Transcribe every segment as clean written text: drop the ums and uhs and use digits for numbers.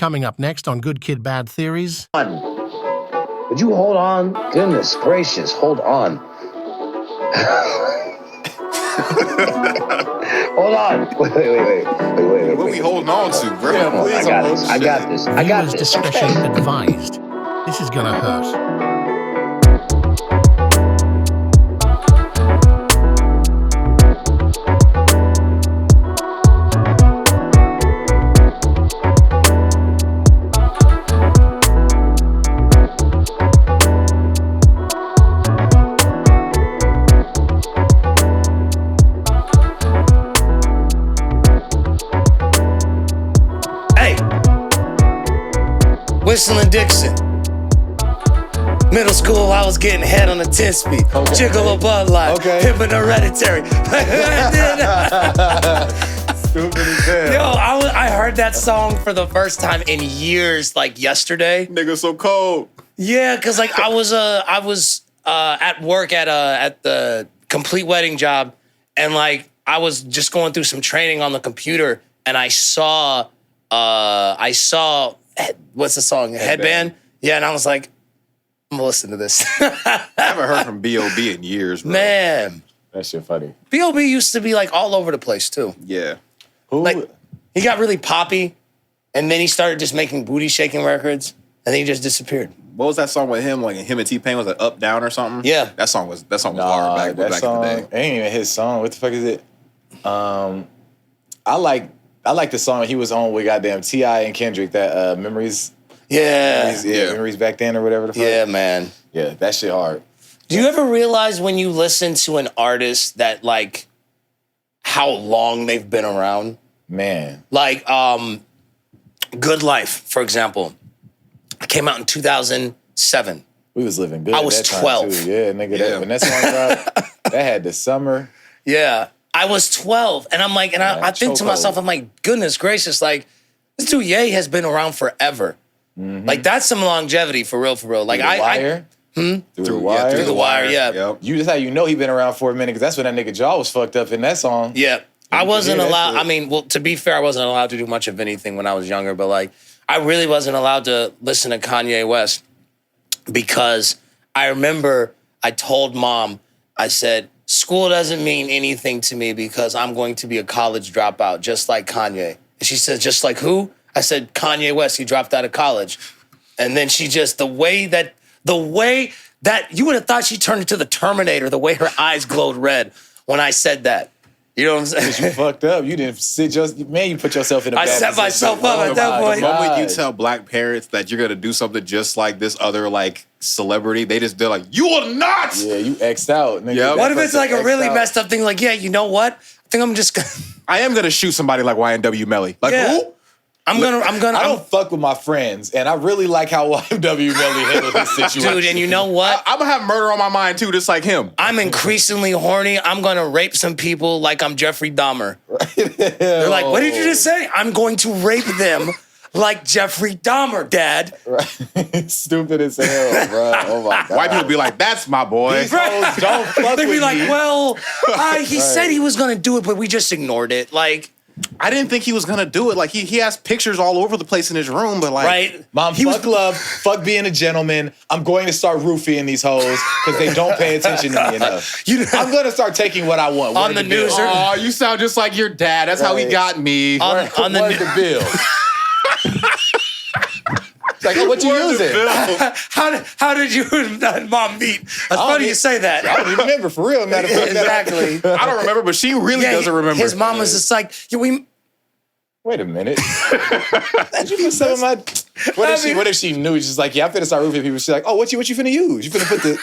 Coming up next on Good Kid, Bad Theories. Would you hold on? Goodness gracious, hold on. Hold on. Wait. What are we holding on to, bro? Come on, I got this. Viewers' discretion advised. This is gonna hurt. Whistling Dixon. Middle school, I was getting head on a 10-speed. Okay. Jiggle a Bud Light. Okay. Pimpin' Hereditary. Stupid as hell. Yo, I heard that song for the first time in years, like yesterday. Nigga so cold. Yeah, cause like I was at work at the Complete Wedding job, and like I was just going through some training on the computer, and I saw what's the song? Headband? Yeah, and I was like, I'm gonna listen to this. I haven't heard from B.O.B. in years, bro. Man. That shit funny. B.O.B. used to be like all over the place too. Yeah. Who? Like, he got really poppy, and then he started just making booty shaking records, and then he just disappeared. What was that song with him? Like him and T-Pain, was it Up Down or something? Yeah. That song was hard back in the day. Ain't even his song. What the fuck is it? I like the song he was on with goddamn T.I. and Kendrick, that Memories. Yeah. Memories back then or whatever the fuck. Yeah, man. Yeah, that shit hard. Do you ever realize when you listen to an artist that like how long they've been around? Man. Like Good Life, for example. It came out in 2007. We was living good. I was at that 12. Time too. Yeah, nigga, that, when that song dropped, that had the summer. Yeah. I was 12, and I'm like, and I think to myself, I'm like, goodness gracious, like, this dude Ye has been around forever. Mm-hmm. Like, that's some longevity for real, for real. Like, Through the Wire? Through the Wire, yeah. Yep. That's how you know he been around for a minute, because that's when that nigga jaw was fucked up in that song. Yeah. I wasn't allowed, shit. I mean, well, to be fair, I wasn't allowed to do much of anything when I was younger, but like, I really wasn't allowed to listen to Kanye West because I remember I told mom, I said, school doesn't mean anything to me because I'm going to be a college dropout, just like Kanye. And she said, just like who? I said, Kanye West, he dropped out of college. And then she just, the way that you would have thought she turned into the Terminator, the way her eyes glowed red when I said that. You know what I'm saying? You fucked up. You didn't you put yourself in a bad I set position. myself up at that point. The moment you tell black parents that you're gonna do something just like this other like celebrity, they're like, you will not. Yeah, you X'd out. Nigga. Yep. What if it's like a really X'd out. messed up thing? Like, yeah, you know what? I think I'm just gonna. I am gonna shoot somebody like YNW Melly. Like Yeah. who? I don't fuck with my friends, and I really like how YMW Melly handled this situation. Dude, and you know what? I'm gonna have murder on my mind too, just like him. I'm increasingly horny. I'm gonna rape some people like I'm Jeffrey Dahmer. They're like, what did you just say? I'm going to rape them like Jeffrey Dahmer, Dad. Right. Stupid as hell, bro. Oh my God. White people be like, that's my boy. These hoes don't fuck They'd be with like, me. well, he said he was gonna do it, but we just ignored it. Like, I didn't think he was gonna do it. Like he has pictures all over the place in his room, but like, right? Mom, fuck love, fuck being a gentleman. I'm going to start roofing these hoes because they don't pay attention to me enough. I'm going to start taking what I want. On the news. Oh, you sound just like your dad. That's how he got me. On the bill. It's like, oh, what you using? How did you and Mom meet? That's funny you say that. I don't even remember, for real. Matter of fact. Exactly. I don't remember, but she really doesn't remember. His mom was just like, Wait a minute. Did you put some of my... What if she knew? She's just like, yeah, I'm finna start roofing people. She's like, oh, what you finna use? You finna put the...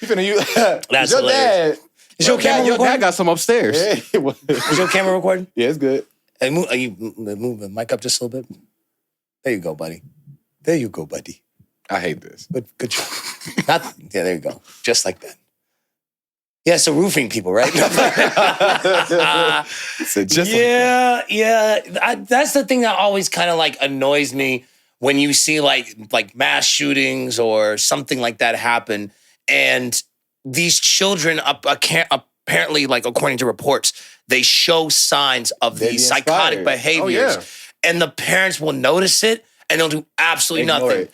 You finna use... That's your hilarious. dad... Is your camera Your dad recording? got some upstairs. Yeah, Is your camera recording? yeah, it's good. Hey, move the mic up just a little bit. There you go, buddy. There you go, buddy. I hate this. Good job. Yeah, there you go. Just like that. Yeah, so roofing people, right? So just that's the thing that always kind of like annoys me when you see like mass shootings or something like that happen, and these children apparently, like according to reports, they show signs of these psychotic behaviors, and the parents will notice it. and they'll do absolutely Ignore nothing. it.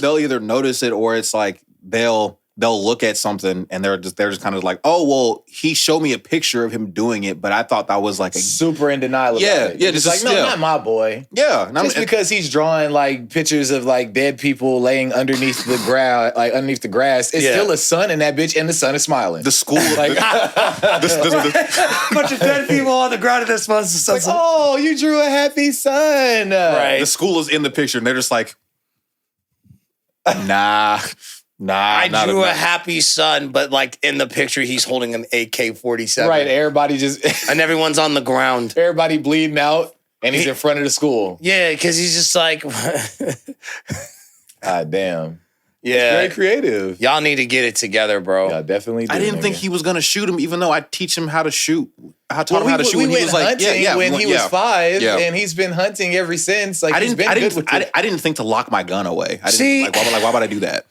They'll either notice it or it's like they'll look at something and they're just kind of like, oh well, he showed me a picture of him doing it, but I thought that was like a super in denial about it. Yeah, Just like, no, not my boy. yeah. And Just because he's drawing like pictures of like dead people laying underneath the ground, like underneath the grass, it's still a sun in that bitch, and the sun is smiling. the school Like, Bunch of dead people on the ground of this month. like, oh, you drew a happy sun. Right. the school is in the picture and they're just like, nah. I drew a happy son, but like in the picture, he's holding an AK-47. Right. Everybody just And everyone's on the ground. everybody bleeding out, and he's in front of the school. Yeah, because he's just like, God damn. yeah. Very creative. Y'all need to get it together, bro. Yeah, definitely. I didn't think he was gonna shoot him, even though I teach him how to shoot. I taught him how to shoot. We And he went was like, hunting when he was 5, Yeah. and he's been hunting ever since. Like I he's didn't. been good with it. I didn't think to lock my gun away. I didn't, See- why would I do that?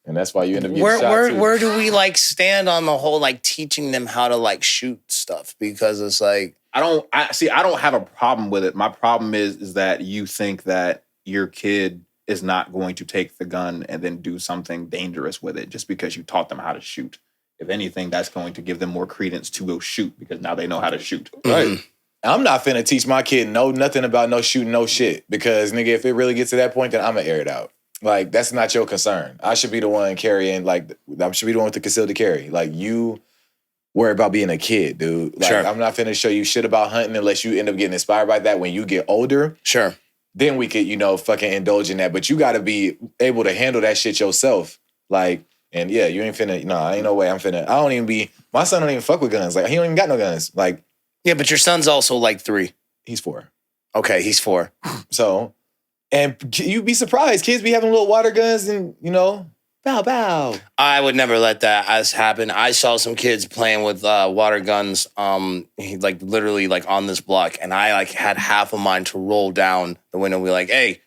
And that's why you end up getting shot too. Where do we like stand on the whole like teaching them how to like shoot stuff? Because it's like, I don't have a problem with it. My problem is that you think that your kid is not going to take the gun and then do something dangerous with it just because you taught them how to shoot. If anything, that's going to give them more credence to go shoot because now they know how to shoot. Right. I'm not finna teach my kid nothing about no shooting, no shit. Because nigga, if it really gets to that point, then I'm gonna air it out. Like, that's not your concern. I should be the one carrying, like, I should be the one with the concealed carry. Like, you worry about being a kid, dude. Like, Sure. I'm not finna show you shit about hunting unless you end up getting inspired by that when you get older. sure. Then we could, fucking indulge in that. But you gotta be able to handle that shit yourself. Like, and yeah, you ain't finna, ain't no way I'm finna, my son don't even fuck with guns. Like, he don't even got no guns. Like, Yeah, but your son's also like 3. he's 4. Okay, he's 4. So, and you'd be surprised. Kids be having little water guns and, bow, bow. I would never let that happen. I saw some kids playing with water guns, like literally like on this block, and I like had half of mine to roll down the window and be like, "Hey,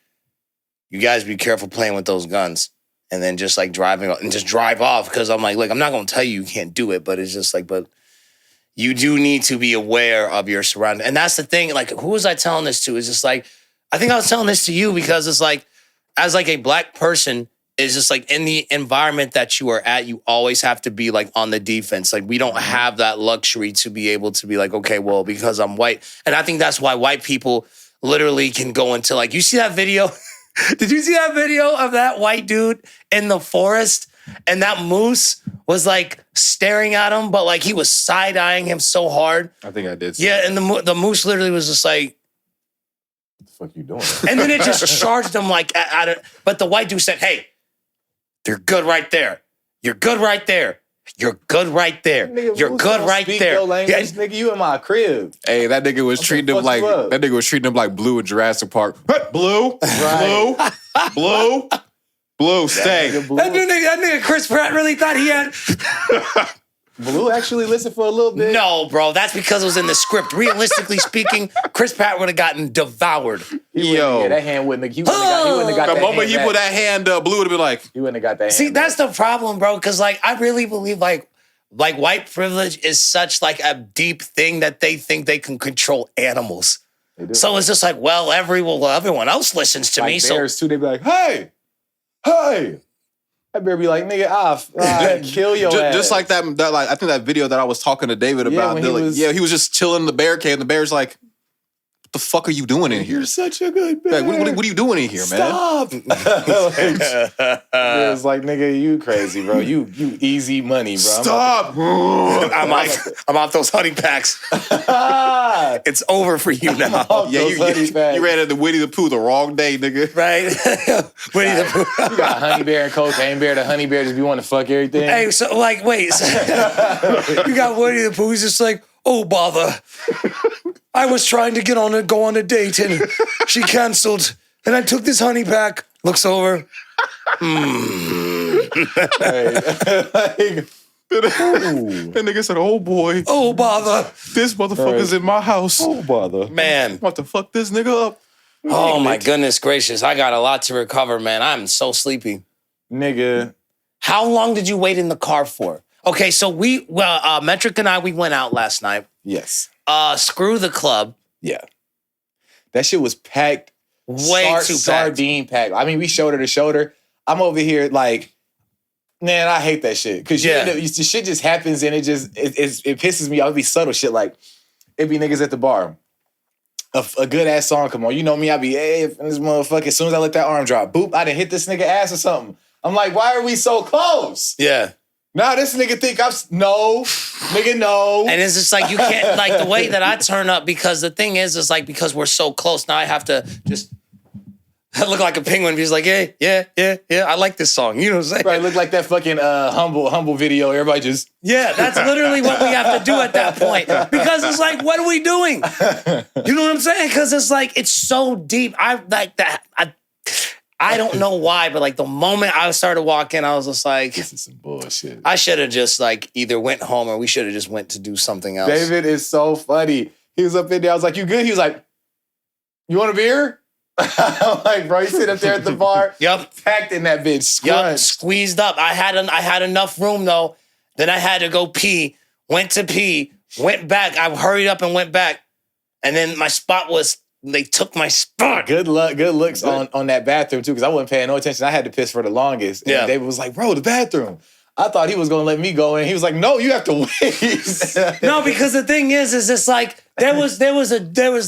you guys be careful playing with those guns," and then just like drive off because I'm like, look, I'm not gonna tell you can't do it, but it's just like, but you do need to be aware of your surroundings, and that's the thing. Like, who was I telling this to? It's just like, I think I was telling this to you because it's like, as like a black person. Is just like in the environment that you are at, you always have to be like on the defense. Like we don't have that luxury to be able to be like, okay, well, because I'm white. And I think that's why white people literally can go into like, you see that video? Did you see that video of that white dude in the forest? And that moose was like staring at him, but like he was side-eyeing him so hard. I think I did. See Yeah, and the moose literally was just like, What the fuck you doing? and then it just charged him like at it. But the white dude said, hey, you're good right there. You're good right there. You're good right there. Nigga, You're good right there. Your language, Yeah. nigga, you in my crib. Hey, that nigga was treating him like Blue in Jurassic Park. Blue, Right. Blue, stay. Nigga, Blue, That nigga Chris Pratt really thought he had. Blue actually listened for a little bit. No, bro, that's because it was in the script. Realistically speaking, Chris Pratt would have gotten devoured. That hand wouldn't have, he wouldn't have got The that moment hand he back. put that hand up, Blue would have been like, He wouldn't have got that See, hand that's the problem, bro, because like I really believe like white privilege is such like a deep thing that they think they can control animals. They do. So it's just like, well, everyone else listens to like me. bears too, they be like, hey. That bear be like, nigga, I'll kill your ass. just like that. Like I think that video that I was talking to David about. when he was just chilling in the bear cave, and the bear's like, "What the fuck are you doing in here? You're such a good bear. Like, what are you doing in here, man?" Stop. It's like, nigga, you crazy, bro. You easy money, bro. Stop. I'm off those honey packs. It's over for you now. Yeah, you ran into Winnie the Pooh the wrong day, nigga. Right? Winnie the Pooh. You got honey bear and cocaine bear. The honey bear just be wanting to fuck everything. Hey, so like, wait. So, you got Winnie the Pooh. He's just like, oh, bother. I was trying to go on a date and she canceled. And I took this honey pack. Looks over. That nigga said, "Oh boy, Oh, bother. this motherfucker's in my house. Oh, bother. Man. I'm about to fuck this nigga up." Oh, my goodness gracious. I got a lot to recover, man. I'm so sleepy. Nigga. How long did you wait in the car for? Okay, so Metrick and I, we went out last night. Yes. Screw the club. Yeah. That shit was packed Way too packed. Sardine packed. I mean, we shoulder to shoulder. I'm over here like, man, I hate that shit. Because the shit just happens and it pisses me off. It'd be subtle shit like, it'd be niggas at the bar. A good ass song come on. You know me, I be, hey, this motherfucker, as soon as I let that arm drop, boop, I done hit this nigga ass or something. I'm like, why are we so close? Yeah. Now this nigga think no, nigga, no. And it's just like, you can't, like the way that I turn up, because the thing is like, because we're so close, now I have to just look like a penguin. He's like, yeah, I like this song. You know what I'm saying? Right, look like that fucking humble video. Everybody just... Yeah, that's literally what we have to do at that point. Because it's like, what are we doing? You know what I'm saying? Because it's like, it's so deep. I like that. I don't know why, but like the moment I started walking, I was just like, this is some bullshit. I should have just like either went home or we should have just went to do something else. David is so funny. He was up in there. I was like, you good? He was like, you want a beer? I'm like, bro, you sit up there at the bar. Yep. Packed in that bitch. Scrunched. Squeezed up. I had enough room though. Then I had to go pee. Went to pee. Went back. I hurried up and went back. And then my spot was, they took my spot. Good looks on that bathroom too, because I wasn't paying no attention. I had to piss for the longest. And David was like, bro, the bathroom. I thought he was gonna let me go in. He was like, no, you have to wait. No, because the thing is it's like there was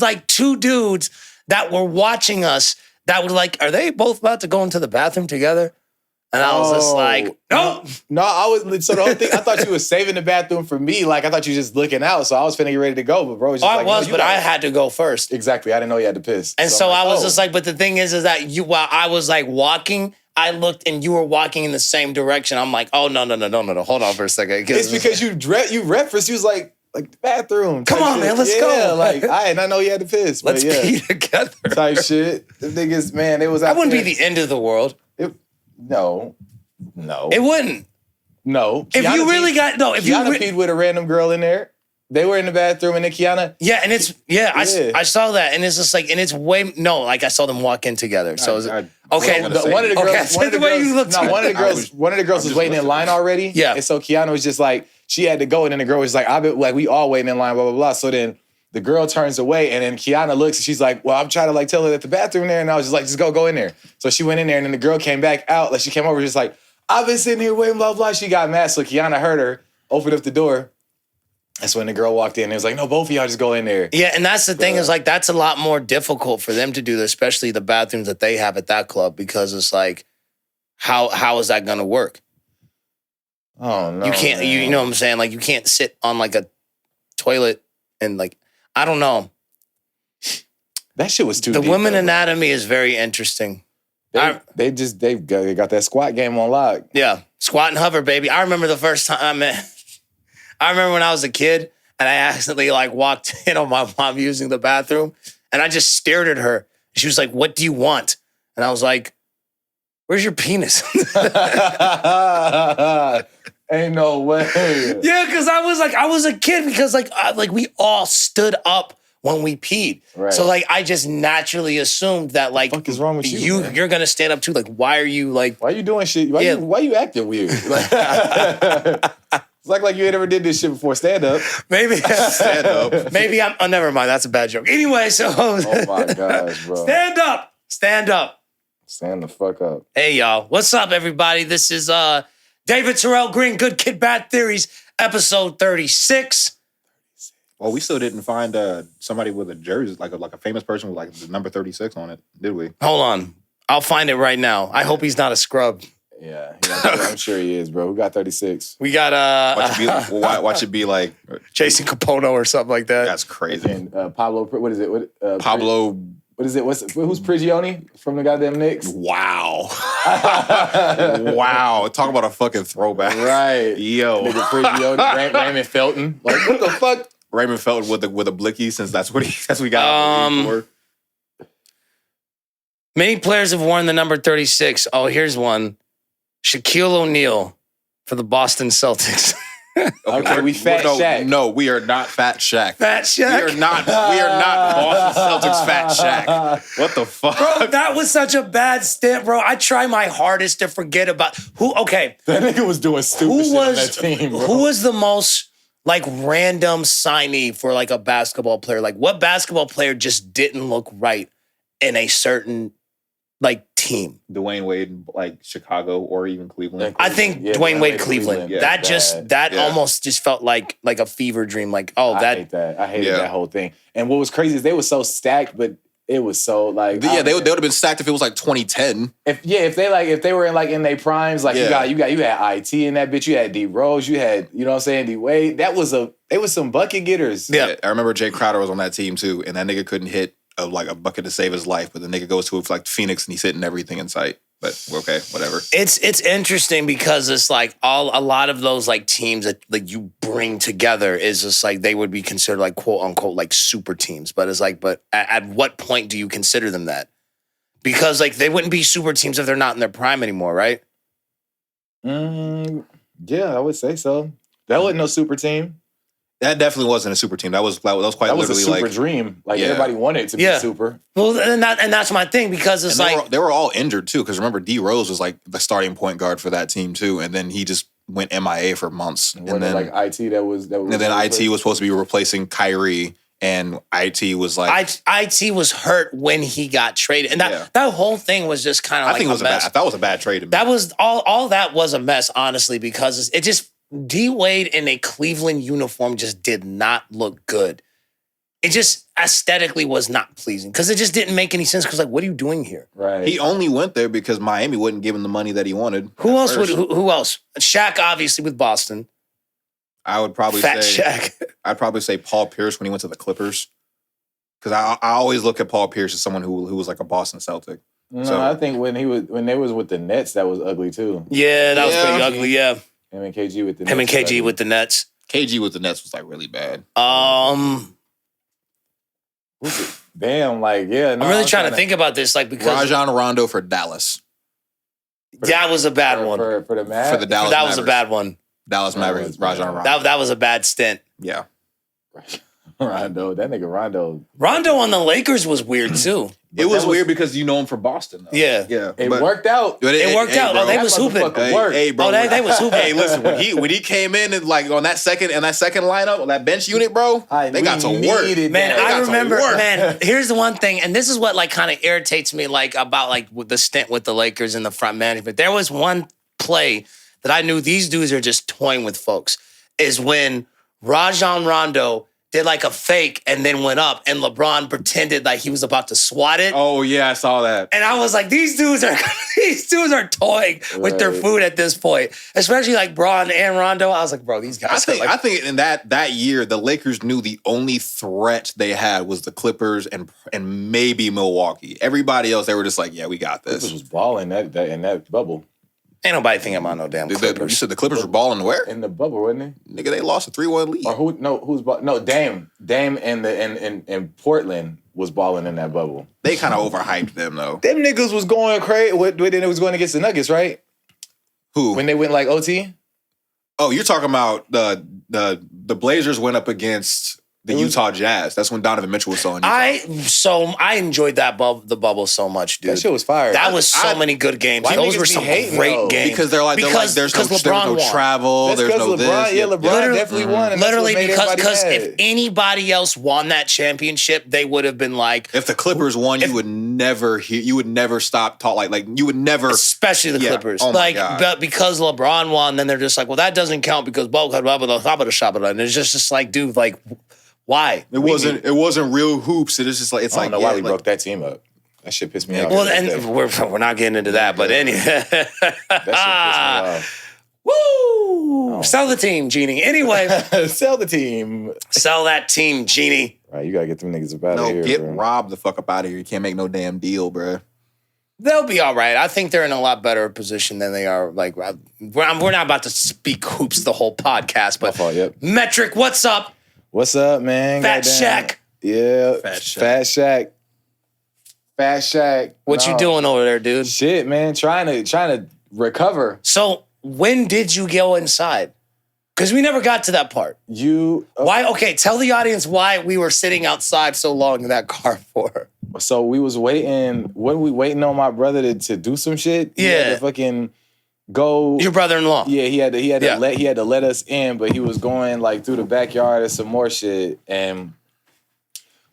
like two dudes that were watching us that were like, are they both about to go into the bathroom together? And I was just like, no. No, so the whole thing, I thought you were saving the bathroom for me. Like, I thought you were just looking out. So I was finna get ready to go. But bro was just I was, but I had to go first. Exactly. I didn't know you had to piss. And so I was just like, but the thing is that while I was like walking, I looked and you were walking in the same direction. I'm like, oh, no. Hold on for a second. It's because you referenced, you was like the bathroom. Come on, man, let's go. Like, I did not know you had to piss. Let's pee together. Type shit. The niggas, man, it was out That wouldn't there. be the end of the world. No. It wouldn't. No. If Kiana you really Kiana peed with a random girl in there. They were in the bathroom and then Kiana. Yeah, and it's, I saw that. And it's just like, and it's way, no, like I saw them walk in together. So, okay. One of the girls was waiting in line already. Yeah. And so Kiana was just like, she had to go. And then the girl was like, we all waiting in line, blah, blah, blah. So then the girl turns away and then Kiana looks and she's like, well, I'm trying to like tell her that the bathroom there. And I was just like, just go in there. So she went in there and then the girl came back out. Like she came over just like, I've been sitting here waiting, blah, blah. She got mad. So Kiana heard her, opened up the door. That's when the girl walked in and it was like, no, both of y'all just go in there. Yeah, and that's the thing is like, that's a lot more difficult for them to do, especially the bathrooms that they have at that club, because it's like, how is that going to work? Oh, no. You can't, you know what I'm saying? Like, you can't sit on like a toilet and like, I don't know. That shit was too The deep, women though, anatomy is very interesting. They got that squat game on lock. Yeah, squat and hover, baby. I remember the first time I remember when I was a kid and I accidentally like walked in on my mom using the bathroom and I just stared at her. She was like, what do you want? And I was like, where's your penis? Ain't no way. Yeah, because I was a kid because we all stood up when we peed. Right. So like I just naturally assumed that like what the fuck is wrong with you? You're gonna stand up too. Like, why are you like why are you doing shit? Why you acting weird? Like, it's like you ain't ever did this shit before. Stand up. Maybe stand up. Maybe I'm never mind. That's a bad joke. Anyway, so oh my gosh, bro. Stand up. Stand up. Stand the fuck up. Hey y'all. What's up, everybody? This is David Terrell Green, Good Kid Bad Theories, episode 36. Well, we still didn't find somebody with a jersey, like a famous person with like the number 36 on it, did we? Hold on. I'll find it right now. I hope he's not a scrub. Yeah, I'm sure he is, bro. Who got 36? We got watch it be like Jason Capono or something like that. That's crazy. And Pablo, what is it? Pablo. What is it? Who's Prigioni from the goddamn Knicks? Wow. Wow. Talk about a fucking throwback. Right. Yo. Nigga Prigioni, Raymond Felton. Like, what the fuck? Raymond Felton with a blicky, since that's what we got for. Many players have worn the number 36. Oh, here's one. Shaquille O'Neal for the Boston Celtics. Okay, we fat Shaq. No, we are not Fat Shaq. Fat Shaq? We are not Boston Celtics Fat Shaq. What the fuck? Bro, that was such a bad stint, bro. I try my hardest to forget about okay. That nigga was doing stupid shit on that team, bro. Who was the most like random signee for like a basketball player? Like what basketball player just didn't look right in a certain like team. Dwayne Wade, like Chicago or even Cleveland. I think Dwayne Wade, Cleveland. Yeah, that almost just felt like a fever dream. Like, I hate that. I hated that whole thing. And what was crazy is they were so stacked, but it was so like they would have been stacked if it was like 2010. If they were in their primes, like you had IT in that bitch, you had D Rose, you had what I'm saying, D Wade. They was some bucket getters. Yeah, I remember Jay Crowder was on that team too, and that nigga couldn't hit a bucket to save his life, but the nigga goes to like Phoenix and he's hitting everything in sight. But okay, whatever. It's interesting because it's like a lot of those like teams that like you bring together is just like they would be considered like quote unquote like super teams. But it's like, at what point do you consider them that? Because like they wouldn't be super teams if they're not in their prime anymore, right? Yeah, I would say so. That wasn't no super team. That definitely wasn't a super team. That was quite that was literally a super dream. Like everybody wanted it to be super. Well, and that's my thing because it's they were all injured too. Because remember, D Rose was like the starting point guard for that team too, and then he just went MIA for months. And then like IT that was. And then IT was supposed to be replacing Kyrie, and IT was like IT was hurt when he got traded, and that whole thing was just kind of like a mess. I thought it was a bad trade. That was all that was a mess, honestly, because it just. D Wade in a Cleveland uniform just did not look good. It just aesthetically was not pleasing because it just didn't make any sense. Because like, what are you doing here? Right. He only went there because Miami wouldn't give him the money that he wanted. Who else? Who else? Shaq, obviously, with Boston. I would probably Fat say Shaq. I'd probably say Paul Pierce when he went to the Clippers. Because I always look at Paul Pierce as someone who was like a Boston Celtic. No, I think when they was with the Nets, that was ugly too. Yeah, that was pretty ugly. Yeah. Him and KG with the Nets. Him and KG with the Nets. KG with the Nets was like really bad. Damn, like I'm really trying to think about this, like because Rajon Rondo for Dallas. That was a bad one for the Mavs. For the Dallas. That was a bad one. Dallas Mavericks. Rajon Rondo. That was a bad stint. Yeah. Rondo, that nigga Rondo. Rondo on the Lakers was weird too. It was weird because you know him from Boston, though. Yeah. It worked out. It worked out. Bro, they was hooping. Hey, bro. They was hooping. Hey, listen, when he came in and like on that second lineup, on that bench unit, bro, they got to work. Man, I remember, man, here's the one thing, and this is what like kind of irritates me like about like the stint with the Lakers and the front management. There was one play that I knew these dudes are just toying with folks, is when Rajon Rondo did like a fake and then went up and LeBron pretended like he was about to swat it. Oh yeah, I saw that. And I was like, these dudes are toying with their food at this point. Especially like Braun and Rondo. I was like, bro, these guys I think in that year, the Lakers knew the only threat they had was the Clippers and maybe Milwaukee. Everybody else, they were just like, yeah, we got this. Clippers was balling in that bubble. Ain't nobody thinking about no damn Clippers. You said the Clippers were balling where? In the bubble, wasn't they? Nigga, they lost a 3-1 lead. Or Dame and Portland was balling in that bubble. They kind of overhyped them though. Them niggas was going crazy when it was going against the Nuggets, right? Who? When they went like OT? Oh, you're talking about the Blazers went up against the Utah Jazz. That's when Donovan Mitchell was still in Utah. I enjoyed the bubble so much, dude. That shit was fire. That was so many good games. Those were some great games. Because they're like there's no travel. That's there's no LeBron, this. Yeah, LeBron definitely won. And literally because if anybody else won that championship, they would have been like. If the Clippers won, you would never stop talking like you would never. Especially the Clippers. Oh my God. But because LeBron won, then they're just like, well, that doesn't count because blah blah blah blah blah blah. And it's just like, dude, like. Why? It wasn't real hoops. It is just like I don't know why we broke that team up. That shit pissed me off. Well, and we're not getting into that, but anyway. That shit pissed me off. Woo! Oh. Sell the team, Genie. Anyway. Sell the team. Sell that team, Genie. Right, you gotta get them niggas up out of here. No, get bro. Rob the fuck up out of here. You can't make no damn deal, bro. They'll be all right. I think they're in a lot better position than they are. Like we're not about to speak hoops the whole podcast, but Metrick, what's up? What's up, man? Fat Shaq. Yeah. Fat Shaq. What you doing over there, dude? Shit, man. Trying to recover. So when did you go inside? Because we never got to that part. Why? Okay, tell the audience why we were sitting outside so long in that car for. So we was waiting. Wasn't we waiting on my brother to do some shit? Yeah. He had to fucking go. Your brother-in-law. Yeah, he had to let us in, but he was going like through the backyard and some more shit. And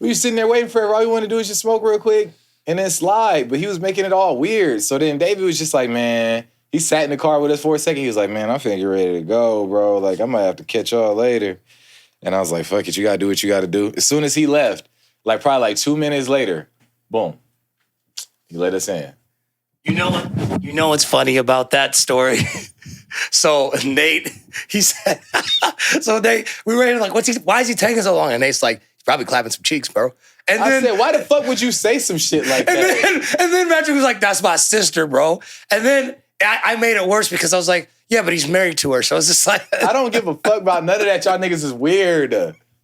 we were sitting there waiting for it. All we wanted to do is just smoke real quick. and then slide. But he was making it all weird. So then David was just like, man, he sat in the car with us for a second. He was like, man, I'm finna get ready to go, bro. Like, I might have to catch y'all later. And I was like, fuck it, you gotta do what you gotta do. As soon as he left, like probably like 2 minutes later, boom, he let us in. You know what's funny about that story? So Nate, he said, we were like, why is he taking so long? And Nate's like, he's probably clapping some cheeks, bro. And I then, said, why the fuck would you say some shit like that? And then Metrick was like, that's my sister, bro. And then I made it worse because I was like, yeah, but he's married to her. So I was just like, I don't give a fuck about none of that. Y'all niggas is weird.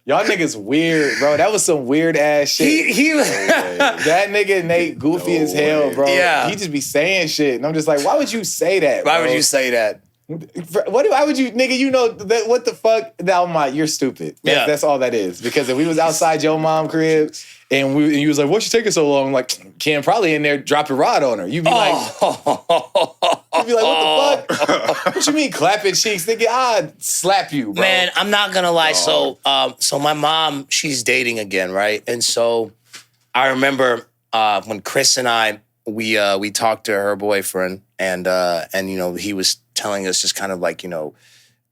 Y'all niggas weird, bro. That was some weird ass shit. That nigga Nate goofy as hell, bro. Yeah. He just be saying shit. And I'm just like, why would you say that, bro? Why would you say that? Why would you, nigga, you know, what the fuck? You're stupid. That's all that is. Because if we was outside your mom crib and you was like, what's you taking so long? I'm like, Ken probably in there dropping rod on her. You'd be like, what the fuck? What you mean clapping cheeks? Nigga, I'd slap you, bro. Man, I'm not gonna lie. So my mom, she's dating again, right? And so I remember when Chris and I, we talked to her boyfriend and you know, he was telling us just kind of like, you know,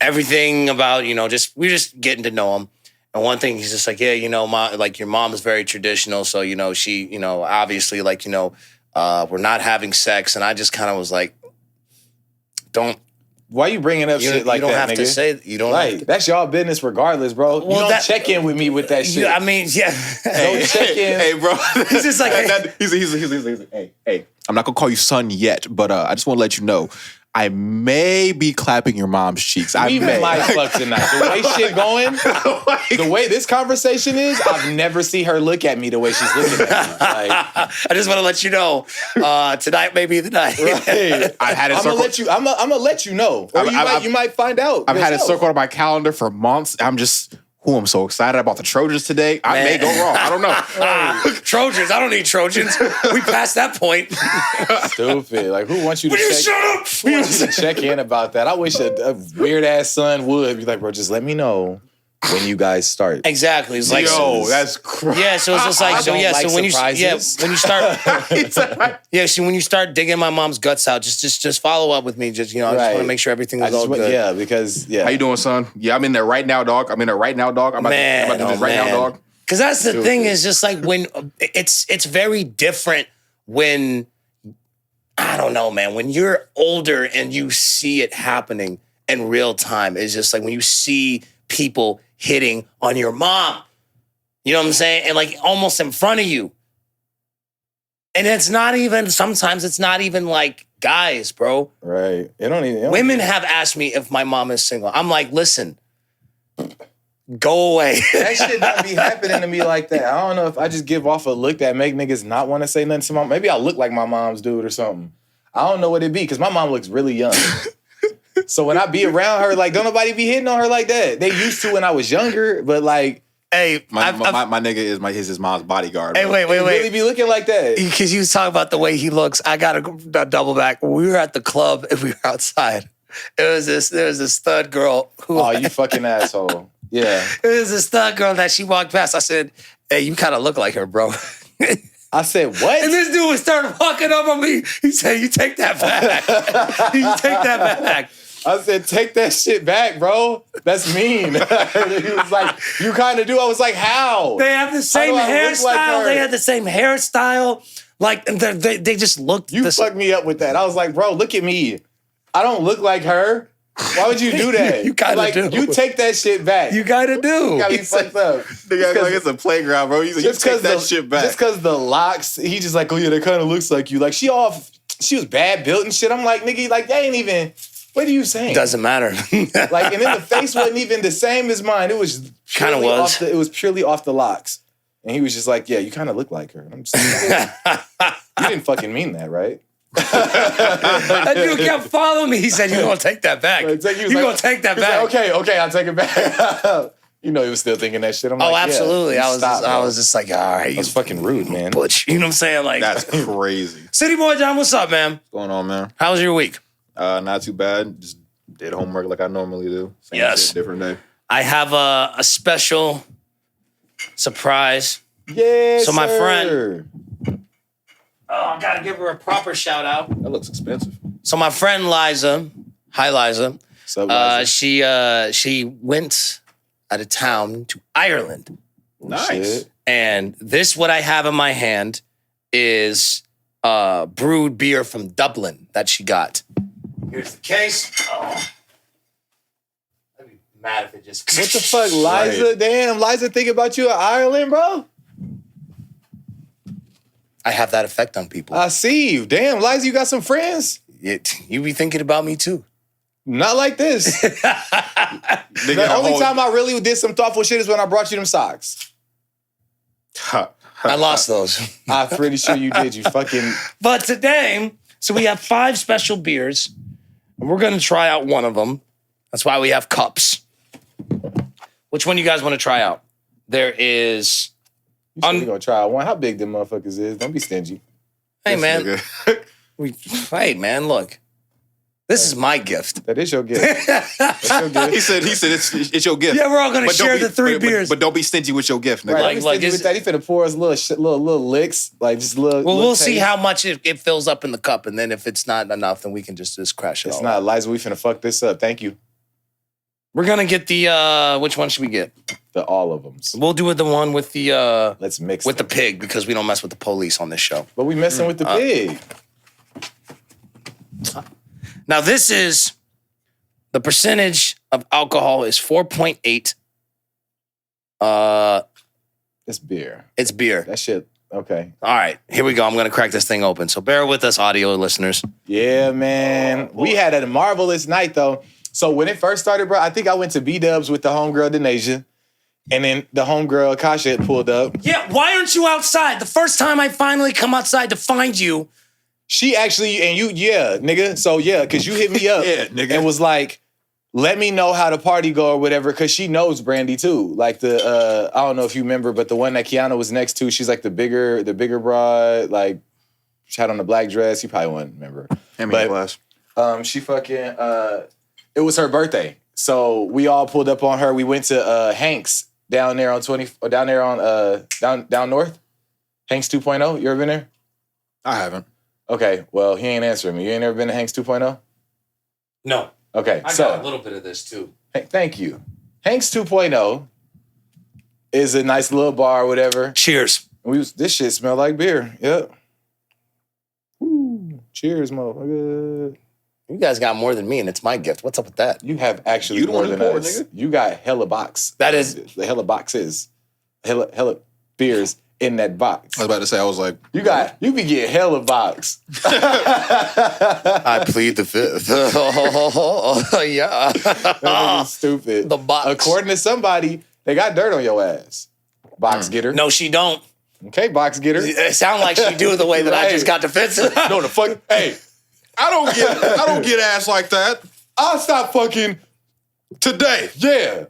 everything about, you know, we're just getting to know him. And one thing, he's just like, yeah, you know, like your mom is very traditional. So, you know, she, you know, obviously like, you know, we're not having sex. And I just kind of was like, why you bringing up shit like that, nigga? You don't have to say, you don't have to. That's y'all business regardless, bro. You don't check in with me with that shit. I mean, yeah. Don't check in. Hey, bro. He's just like, he's hey, I'm not gonna call you son yet, but I just want to let you know, I may be clapping your mom's cheeks. I may. might fuck tonight. The way shit going, the way this conversation is, I've never seen her look at me the way she's looking at me. Like, I just want to let you know, tonight may be the night. Right. I had it circled. I'm gonna let you know, or you might find out. I've had it circled on my calendar for months. I'm so excited about the Trojans today. I may go wrong. I don't know. Trojans. I don't need Trojans. We passed that point. Stupid. Like, who wants you to check in about that? I wish a weird ass son would be like, bro, just let me know when you guys start. Exactly. It's like, that's crazy. Yeah, so it's just like, so when you start, when you start digging my mom's guts out, just follow up with me. Just, you know, I just want to make sure everything is all good. Yeah, because How you doing, son? Yeah, I'm in there right now, dog. I'm about to do this right now, dog. Because that's the thing, is just like when it's very different when, I don't know, man, when you're older and you see it happening in real time. It's just like when you see people hitting on your mom, you know what I'm saying? And like almost in front of you. And sometimes it's not even like guys, bro. Right. Women have asked me if my mom is single. I'm like, listen, go away. That shit don't be happening to me like that. I don't know if I just give off a look that make niggas not want to say nothing to my mom. Maybe I look like my mom's dude or something. I don't know what it be, because my mom looks really young. So when I be around her, like, don't nobody be hitting on her like that. They used to when I was younger, but like, hey, my nigga is his mom's bodyguard. Hey, wait. Really be looking like that. Because you was talking about the way he looks. I got to double back. When we were at the club and we were outside, there was this stud girl who. Oh, you fucking asshole. Yeah. It was this stud girl that she walked past. I said, hey, you kind of look like her, bro. I said, what? And this dude would start walking up on me. He said, you take that back. You take that back. I said, take that shit back, bro. That's mean. He was like, you kind of do. I was like, how? They have the same hairstyle. They had the same hairstyle. Like, they just looked. You fucked me up with that. I was like, bro, look at me. I don't look like her. Why would you do that? You kind of do. You take that shit back. You kind of do. You got me fucked up. Nigga, like it's a playground, bro. You take that shit back. Just because the locks, he just like, oh yeah, that kind of looks like you. Like, she was bad built and shit. I'm like, nigga, like, that ain't even... What are you saying? Doesn't matter. Like, and then the face wasn't even the same as mine. It was kind of was. It was purely off the locks. And he was just like, yeah, you kind of look like her. And I'm just like, you didn't fucking mean that, right? That dude kept following me. He said, you're going to take that back. You're going to take that back. Like, okay, I'll take it back. You know, he was still thinking that shit. I'm like, absolutely. Yeah, I was just like, all right. That's fucking rude, man. Butch. You know what I'm saying? Like, that's crazy. Cityy'Boi Don, what's up, man? What's going on, man? How was your week? Not too bad. Just did homework like I normally do. Same shit, different day. I have a special surprise. Yeah, so my friend, I gotta give her a proper shout out. That looks expensive. So my friend Liza, hi Liza. What's up, Liza? She went out of town to Ireland. Nice. Shit. And this, what I have in my hand, is brewed beer from Dublin that she got. Here's the case. Oh. I'd be mad if it just... What the fuck, Liza? Right. Damn, Liza think about you in Ireland, bro? I have that effect on people. I see you. Damn, Liza, you got some friends? You be thinking about me too. Not like this. The only time I really did some thoughtful shit is when I brought you them socks. I lost those. I'm pretty sure you did. You fucking... But today, so we have 5 special beers, and we're going to try out one of them. That's why we have cups. Which one you guys want to try out? There is... You said we gonna try out one. How big them motherfuckers is? Don't be stingy. Hey, man. Hey, man, look. This is my gift. That is your gift. That's your gift. He said it's your gift. Yeah, we're all going to share the 3 beers. But don't be stingy with your gift, nigga. Right, like with that. He finna pour us little licks, like just little. Well, we'll taste. See how much it fills up in the cup, and then if it's not enough, then we can just crash it. It's not, Liza. We finna fuck this up. Thank you. We're gonna get the which one should we get? The all of them. We'll do it the one with the let's mix with them. the pig because we don't mess with the police on this show. But we messing with the pig. Now this is the percentage of alcohol is 4.8. It's beer. It's beer. That shit. Okay. All right, here we go. I'm gonna crack this thing open. So bear with us, audio listeners. Yeah, man. We had a marvelous night though. So when it first started, bro, I think I went to B-Dubs with the homegirl Denasia. And then the homegirl Kasha had pulled up. Yeah, why aren't you outside? The first time I finally come outside to find you. She actually, and you, yeah, nigga. So yeah, because you hit me up yeah, nigga. and was like, let me know how the party go or whatever, because she knows Brandy too. Like the, I don't know if you remember, but the one that Kiana was next to, she's like the bigger broad, like she had on the black dress. You probably wouldn't remember. She fucking, it was her birthday. So we all pulled up on her. We went to Hank's down there on down north. Hank's 2.0. You ever been there? I haven't. Okay, well, he ain't answering me. You ain't ever been to Hank's 2.0? No. Okay, I got a little bit of this too. Thank you. Hank's 2.0 is a nice little bar or whatever. Cheers. This shit smell like beer. Yep. Woo. Cheers, motherfucker. You guys got more than me, and it's my gift. What's up with that? You have actually more than us. Nigga. You got hella box. That is the hella boxes. Hella beers in that box. I was about to say, I was like, you be getting hella box. I plead the fifth. Yeah. That is stupid. The box. According to somebody, they got dirt on your ass. Box getter. No, she don't. Okay, box getter. It sound like she do the way that I just got defensive. No, the fuck. Hey. I don't get ass like that. I'll stop fucking today. Yeah.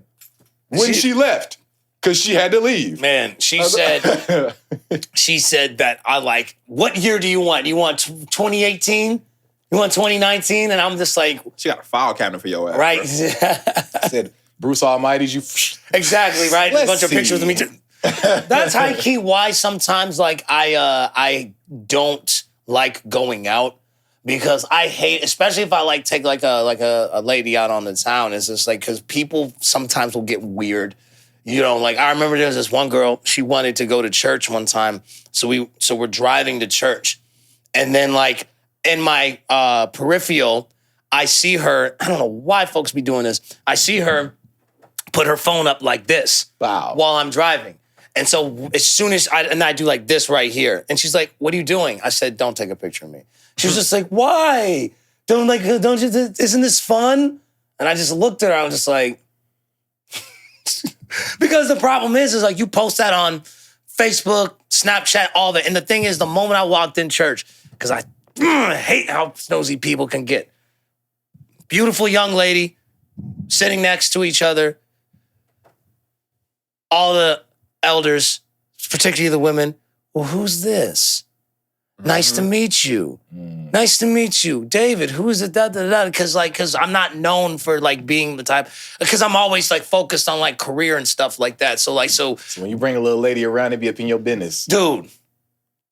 When she left. Because she had to leave. Man, she said that I like, what year do you want? You want 2018? You want 2019? And I'm just like. She got a file cabinet for your ass. Right. I said, Bruce Almighty's you. Exactly, right? A bunch of pictures of me. That's high key why sometimes like I don't like going out. Because I hate, especially if I like take like a lady out on the town, it's just like, because people sometimes will get weird. You know, like I remember there was this one girl, she wanted to go to church one time. So we're driving to church. And then like in my peripheral, I see her, I don't know why folks be doing this. I see her put her phone up like this while I'm driving. And so as soon as I do like this right here, and she's like, "What are you doing?" I said, "Don't take a picture of me." She was just like, "Why? Don't you? Isn't this fun?" And I just looked at her. I was just like, because the problem is like you post that on Facebook, Snapchat, all that. And the thing is, the moment I walked in church, because I hate how nosy people can get. Beautiful young lady sitting next to each other. All the elders, particularly the women, well, who's this? Nice to meet you. Nice to meet you. David, who is it? Because I'm not known for like being the type, because I'm always like focused on like career and stuff like that. So when you bring a little lady around, it be up in your business. Dude.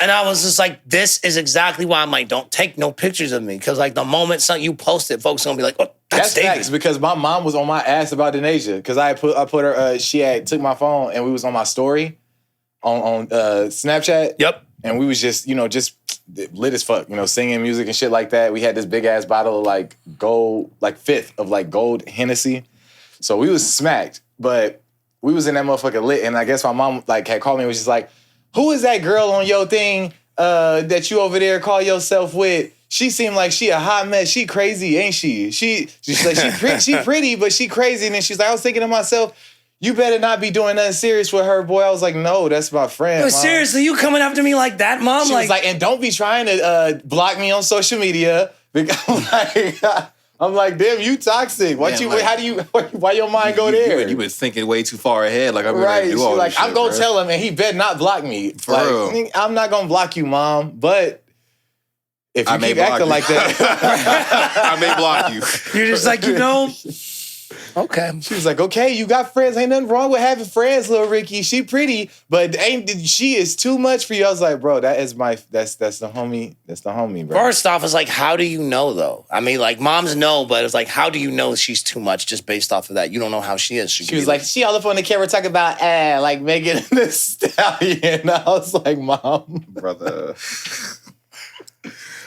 And I was just like, this is exactly why I'm like, don't take no pictures of me. Because like the moment you post it, folks are going to be like, oh, that's David. Facts, because my mom was on my ass about Denasia. Because I put her, she had took my phone and we was on my story on Snapchat. Yep. And we was just, just lit as fuck, singing music and shit like that. We had this big ass bottle of like gold, like fifth of like gold Hennessy. So we was smacked, but we was in that motherfucker lit. And I guess my mom like had called me and was just like, who is that girl on your thing that you over there call yourself with? She seemed like she a hot mess. She crazy, ain't she? She's like, she pretty, but she crazy. And then she's like, I was thinking to myself, you better not be doing nothing serious with her, boy. I was like, no, that's my friend. But seriously, you coming after me like that, Mom? She was like, and don't be trying to block me on social media. Because I'm like, damn, you toxic. Why your mind go there? You was thinking way too far ahead. Like, I'm right. Do all like, this I'm shit, gonna tell him, and he better not block me. For real. I'm not gonna block you, Mom. But if you keep acting like that, I may block you. You're just like, okay. She was like, okay, you got friends. Ain't nothing wrong with having friends, little Ricky. She pretty, but she is too much for you. I was like, bro, that's the homie. That's the homie, bro. First off, it's like, how do you know though? I mean, like moms know, but it's like, how do you know she's too much just based off of that? You don't know how she is. She was like, she all up on the camera talking about like Megan Thee Stallion. I was like, Mom, Brother.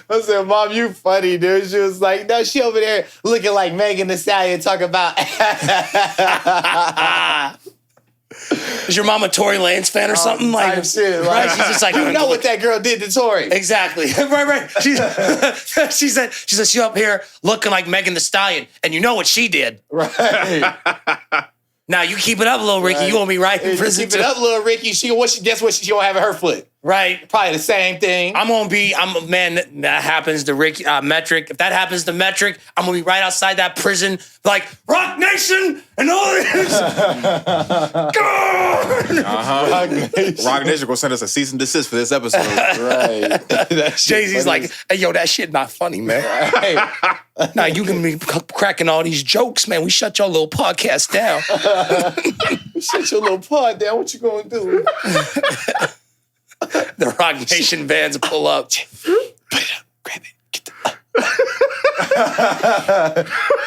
I said, Mom, you funny, dude. She was like, no, she over there looking like Megan Thee Stallion talking about. Is your mom a Tory Lanez fan or something? Like shit. Right? She's just like, you know what that girl did to Tory. Exactly. right. She said she up here looking like Megan Thee Stallion, and you know what she did. Right. Now you keep it up, little Ricky. Right. You won't be right in prison. Keep it up, little Ricky. Guess what she gonna have in her foot? Right. Probably the same thing. That happens to Ricky Metrick. If that happens to Metrick, I'm gonna be right outside that prison, like Rock Nation and all this. Rock Nation gonna send us a cease and desist for this episode. Right. Jay-Z's like, hey, yo, that shit not funny, man. Right. Nah, you can be cracking all these jokes, man. We shut your little podcast down. Shut your little pod down. What you gonna do? The Rock Nation vans pull up. Put it up. Grab it. Get the...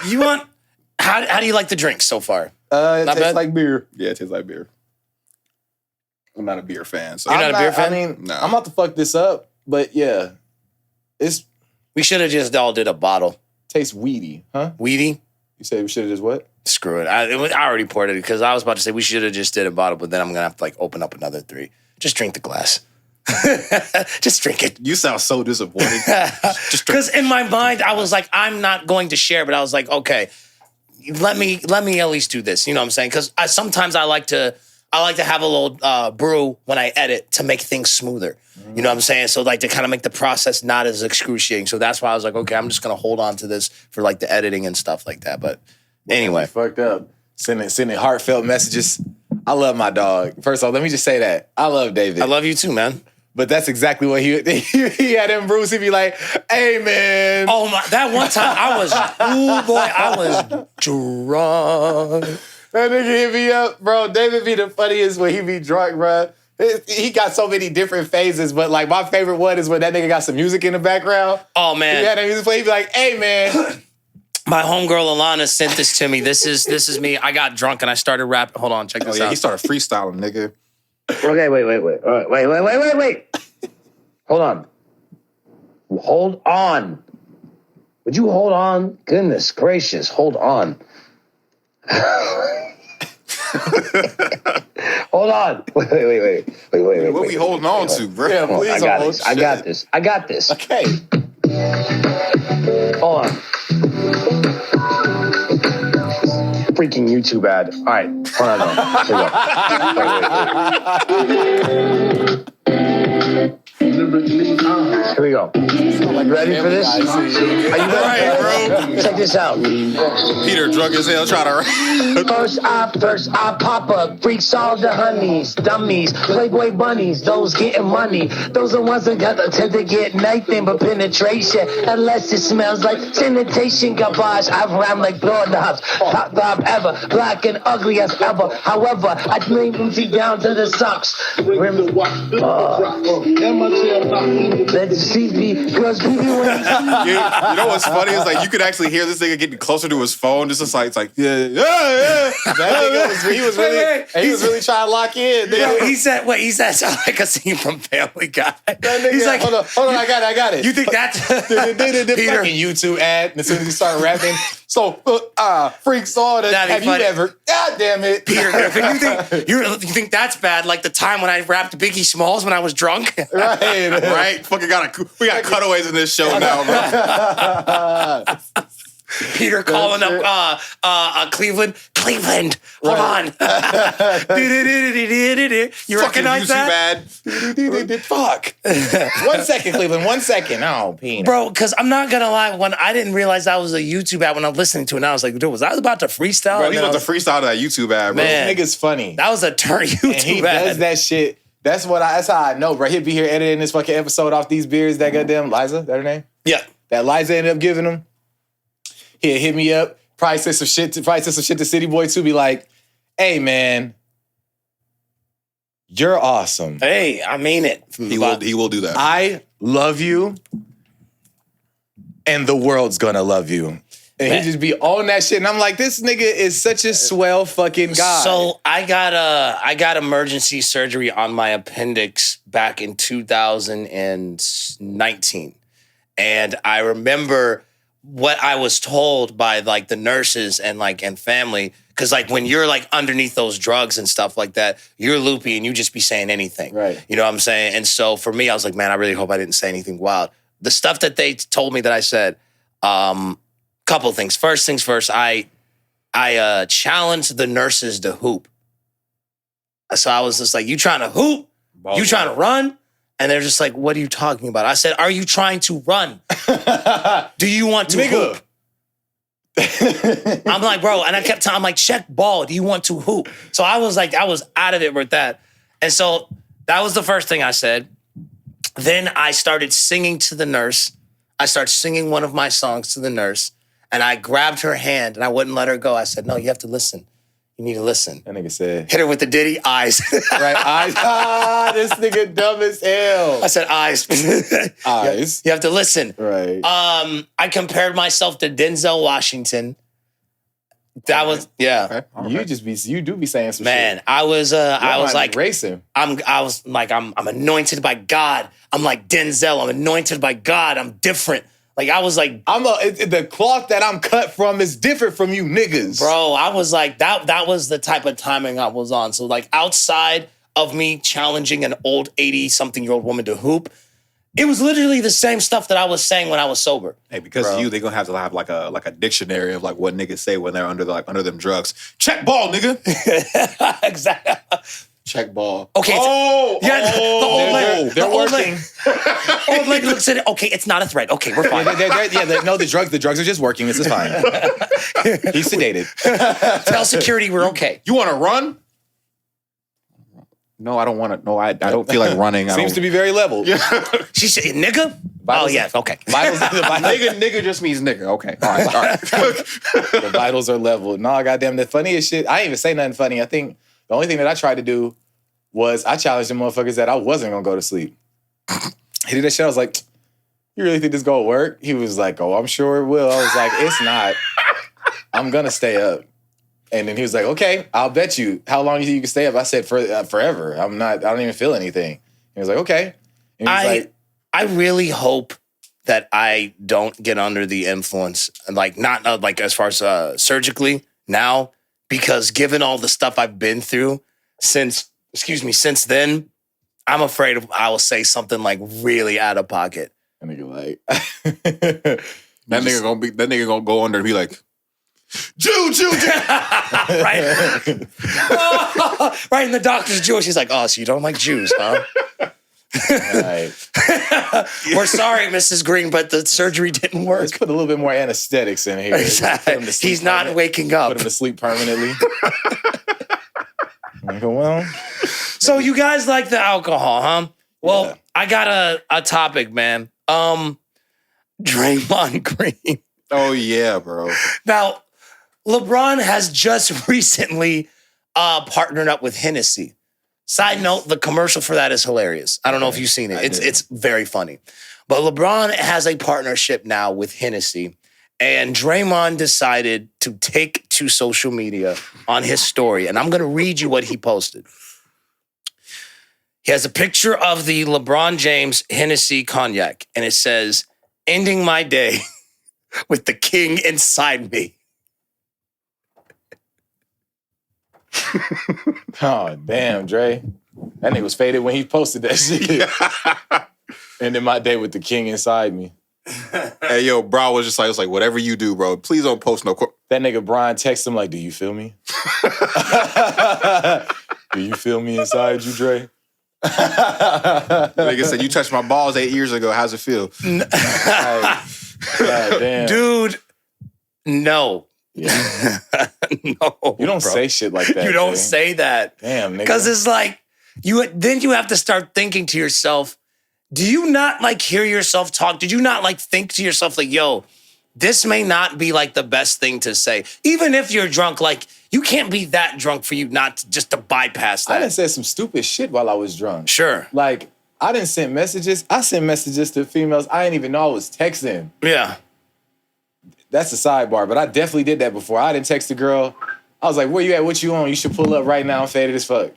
You want... How do you like the drinks so far? It tastes like beer. Yeah, it tastes like beer. I'm not a beer fan. So You're not a beer fan? I mean, no. I'm about to fuck this up, but yeah. We should have just all did a bottle. Tastes weedy, huh? Weedy? You said we should have just what? Screw it. I already poured it because I was about to say we should have just did a bottle, but then I'm going to have to like open up another 3. Just drink the glass. Just drink it. You sound so disappointed. Because in my mind, I was like, I'm not going to share, but I was like, okay, let me at least do this. You know what I'm saying? Because sometimes I like to have a little brew when I edit to make things smoother. You know what I'm saying? So like to kind of make the process not as excruciating. So that's why I was like, okay, I'm just gonna hold on to this for like the editing and stuff like that. But anyway, fucked up. Sending heartfelt messages. I love my dog. First off, let me just say that I love David. I love you too, man. But that's exactly what he had him, Bruce. He'd be like, hey, man. Oh, my. That one time I was drunk. That nigga hit me up, bro. David be the funniest when he be drunk, bro. He got so many different phases, but like my favorite one is when that nigga got some music in the background. Oh, man. He had that music play. He'd be like, hey, man. My homegirl Alana sent this to me. This is me. I got drunk and I started rapping. Hold on, check this out. He started freestyling, nigga. Okay, wait. All right, wait. Hold on. Would you hold on? Goodness gracious, hold on. Hold on. Wait. What we holding on to, bro? Yeah, please. I got this. Okay. Hold on. Freaking YouTube ad. All right, hold on. Here we we go. You ready for this? Are you ready? Right, bro. Check this out. Peter drunk as hell trying to. First I pop up. Freaks all the honeys, dummies, Playboy bunnies, those getting money. Those are ones that tend to get nothing but penetration. Unless it smells like sanitation garbage. I rhyme like doorknobs. Top dog ever. Black and ugly as ever. However, I bring booty down to the socks. Let's see me. Girls, give me one. You know what's funny is like you could actually hear this nigga getting closer to his phone. Just like it's like yeah. That nigga he was really trying to lock in. Bro, he said sound like a scene from Family Guy. He's like, hold on, I got it. You think that's Peter? Fucking YouTube ad, and as soon as you start rapping, so freaks on it. Have you ever? God damn it, Peter Griffin. You think that's bad? Like the time when I rapped Biggie Smalls when I was drunk, right? Fucking we got cutaways in this show now, bro. Peter calling up Cleveland. Hold on. You recognize that? Fuck. 1 second, Cleveland. 1 second. Oh, Peter. Bro, because I'm not going to lie. When I didn't realize that was a YouTube ad when I'm listening to it, and I was like, dude, was I about to freestyle? Bro, he's about to freestyle to that YouTube ad, bro. Man, this nigga's funny. That was a turn YouTube and he ad. does that shit. That's how I know, bro. He'll be here editing this fucking episode off these beers that goddamn Liza, that her name? Yeah. That Liza ended up giving him. He'll hit me up, probably say some shit to Cityy'Boi too, be like, hey man, you're awesome. Hey, I mean it. He will do that. I love you, and the world's gonna love you. And he just be on that shit. And I'm like, this nigga is such a swell fucking guy. So I got emergency surgery on my appendix back in 2019. And I remember what I was told by like the nurses and family. Cause like when you're like underneath those drugs and stuff like that, you're loopy and you just be saying anything. Right. You know what I'm saying? And so for me, I was like, man, I really hope I didn't say anything wild. The stuff that they told me that I said, couple things. First things first, I challenged the nurses to hoop. So I was just like, you trying to hoop? You trying to run? And they're just like, what are you talking about? I said, are you trying to run? Do you want to hoop? I'm like, bro, and I kept telling, I'm like, check ball. Do you want to hoop? So I was like, I was out of it with that. And so that was the first thing I said. Then I started singing to the nurse. I started singing one of my songs to the nurse. And I grabbed her hand and I wouldn't let her go. I said, no, you have to listen. You need to listen. That nigga said. Hit her with the Diddy, eyes. Right, eyes. This nigga dumb as hell. I said, eyes. Eyes. You have to listen. Right. I compared myself to Denzel Washington. That was, yeah. Okay. You do be saying some shit. Man, I was like racing. I'm anointed by God. I'm like Denzel. I'm anointed by God. I'm different. Like, I was like... the cloth that I'm cut from is different from you niggas. Bro, I was like, that was the type of timing I was on. So, like, outside of me challenging an old 80-something-year-old woman to hoop, it was literally the same stuff that I was saying when I was sober. Hey, because of you, they're gonna have to have like a dictionary of like what niggas say when they're under them drugs. Check ball, nigga. Exactly. Check ball. Okay. They're working. Old lady looks at it. Okay, it's not a threat. Okay, we're fine. The drugs are just working. This is fine. He's sedated. Tell security we're okay. You want to run? No, I don't want to. No, I don't feel like running. Seems to be very level. Yeah. She said, nigga? Oh, yeah, okay. Nigga just means nigga. Okay. All right. The vitals are level. No, goddamn, the funniest shit. I didn't even say nothing funny. I think the only thing that I tried to do was I challenged the motherfuckers that I wasn't going to go to sleep. He did that shit. I was like, you really think this going to work? He was like, oh, I'm sure it will. I was like, it's not. I'm going to stay up. And then he was like, okay, I'll bet you. How long do you think you can stay up? I said, forever. I don't even feel anything. He was like, okay. And he was like, I really hope that I don't get under the influence, like not like as far as surgically now, because given all the stuff I've been through since then, I'm afraid I will say something like really out of pocket. And nigga like, that nigga gonna go under and be like, Jew. Right. Right, and the doctor's Jewish. He's like, oh, so you don't like Jews, huh? Right. We're sorry, Mrs. Green, but the surgery didn't work. Let's put a little bit more anesthetics in here. Exactly. Put him to sleep He's not waking up. Put him to sleep permanently. I go, well, So you guys like the alcohol, huh? Well, Yeah. I got a topic, man. Draymond Green. Oh yeah, bro. Now, LeBron has just recently partnered up with Hennessy. Side note, the commercial for that is hilarious. I don't know if you've seen it. It's very funny. But LeBron has a partnership now with Hennessy. And Draymond decided to take to social media on his story. And I'm going to read you what he posted. He has a picture of the LeBron James Hennessy cognac. And it says, ending my day with the king inside me. oh, damn, Dre. That nigga was faded when he posted that shit. Ending my day with the king inside me. Hey, yo, bro was just like, it's like, whatever you do, bro, please don't post no. That nigga Brian texted him like, do you feel me? Do you feel me inside you, Dre? Nigga said, you touched my balls 8 years ago. How's it feel? Like, God damn. Dude, no. Yeah. No. You don't bro. say shit like that. You don't Dre. say that. Damn, nigga. Because it's like, you have to start thinking to yourself, do you not like hear yourself talk? Did you not like think to yourself like, yo, this may not be like the best thing to say. Even if you're drunk, like you can't be that drunk for you not to, just to bypass that. I done said some stupid shit while I was drunk. Sure. Like, I didn't send messages. I sent messages to females I didn't even know I was texting. Yeah. That's a sidebar, but I definitely did that before. I didn't text a girl. I was like, where you at? What you on? You should pull up right now. I'm faded as fuck.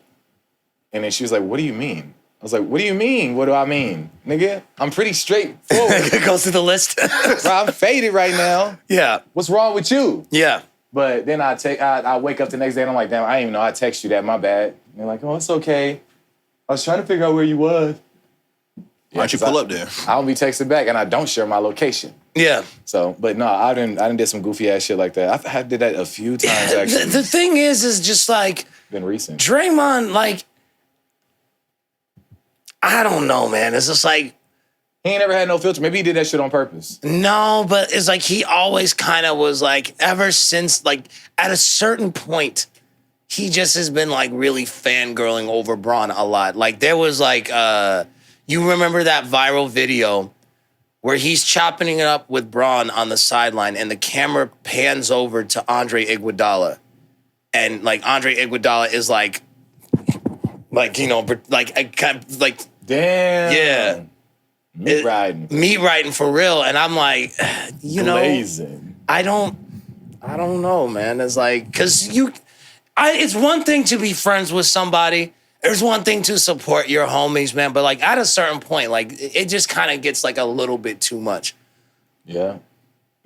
And then she was like, what do you mean? I was like, what do you mean? What do I mean? Nigga, I'm pretty straightforward. It goes to the list. Bro, I'm faded right now. Yeah. What's wrong with you? Yeah. But then I wake up the next day and I'm like, damn, I didn't even know I text you that. My bad. And they're like, oh, it's okay. I was trying to figure out where you was. Why don't you pull up there? I don't be texting back and I don't share my location. Yeah. So, but no, I didn't did some goofy ass shit like that. I did that a few times actually. The thing is just like, Been recent. Draymond, like, I don't know, man. It's just like, He ain't ever had no filter. Maybe he did that shit on purpose. no, but it's like he always kind of was like, ever since, like, at a certain point, he just has been like really fangirling over Braun a lot. Like, there was like, you remember that viral video where he's chopping it up with Braun on the sideline and the camera pans over to Andre Iguodala. And like Andre Iguodala is like, you know, like, I kind of like, Damn. yeah. Meat riding. Me writing for real, and I'm like, you know, Blazing. I don't know, man. It's like, because it's one thing to be friends with somebody. There's one thing to support your homies, man. But like at a certain point, like it just kind of gets like a little bit too much. Yeah.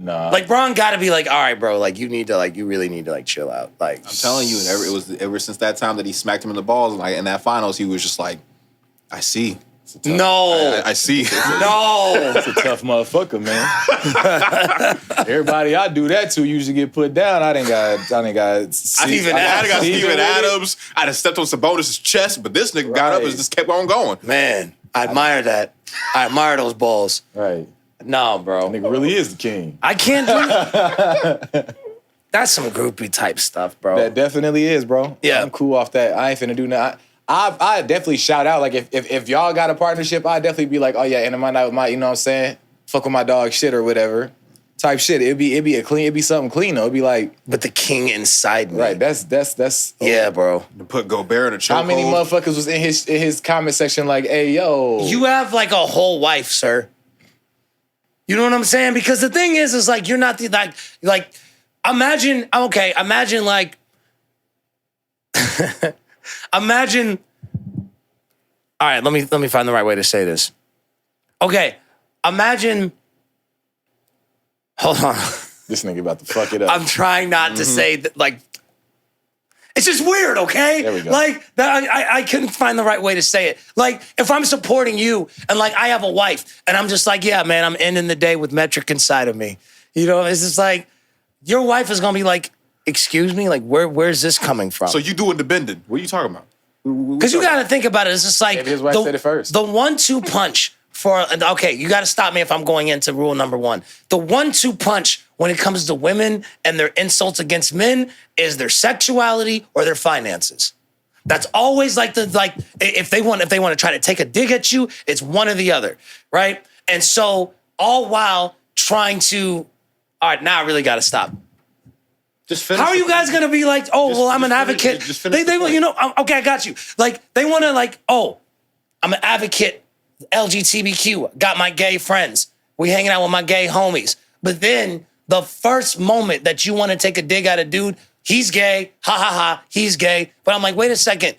Nah. Like Braun got to be like, all right, bro, like you really need to like chill out. Like I'm telling you, it was ever since that time that he smacked him in the balls, like in that finals, he was just like, I see. no, I see. no. That's a tough motherfucker, man. Everybody I do that to usually get put down. I didn't got. I got Steven Adams. I done stepped on Sabonis' chest, but this nigga got up and just kept on going. Man, I admire that. I admire those balls. Right. No, bro. Nigga really is the king. I can't do that. That's some groupie type stuff, bro. That definitely is, bro. Yeah. I'm cool off that. I ain't finna do nothing. I definitely shout out. Like if y'all got a partnership, I'd definitely be like, oh yeah, end of my night with my, you know what I'm saying? Fuck with my dog shit or whatever. Type shit. It'd be something clean though. It'd be like, but the king inside me. right, that's Yeah, bro. To put Gobert in a chokehold. How many motherfuckers was in his comment section like, hey, yo. You have like a whole wife, sir. You know what I'm saying? Because the thing is like you're not the like imagine like imagine. All right, let me find the right way to say this. Okay, imagine. Hold on. This nigga about to fuck it up. I'm trying not to say that. Like, it's just weird. Okay, There we go. Like that, I couldn't find the right way to say it. Like, if I'm supporting you and like I have a wife and I'm just like, yeah, man, I'm ending the day with Metrick inside of me. You know, it's just like your wife is gonna be like, excuse me, like where's this coming from? So you doing the bending. What are you talking about? Because you got to think about it. It's just like Maybe his wife said it first. The 1-2 punch for, okay, you got to stop me if I'm going into rule number 1. The 1-2 punch when it comes to women and their insults against men is their sexuality or their finances. That's always like if they want to try to take a dig at you, it's one or the other, right? And so all while trying to, all right, now I really got to stop. Just finish. How are you guys gonna be like, oh, well, I'm an advocate? They you know, okay, I got you. Like, they wanna like, oh, I'm an advocate, LGBTQ, got my gay friends. We hanging out with my gay homies. But then the first moment that you wanna take a dig at a dude, he's gay, ha ha ha, he's gay. But I'm like, wait a second.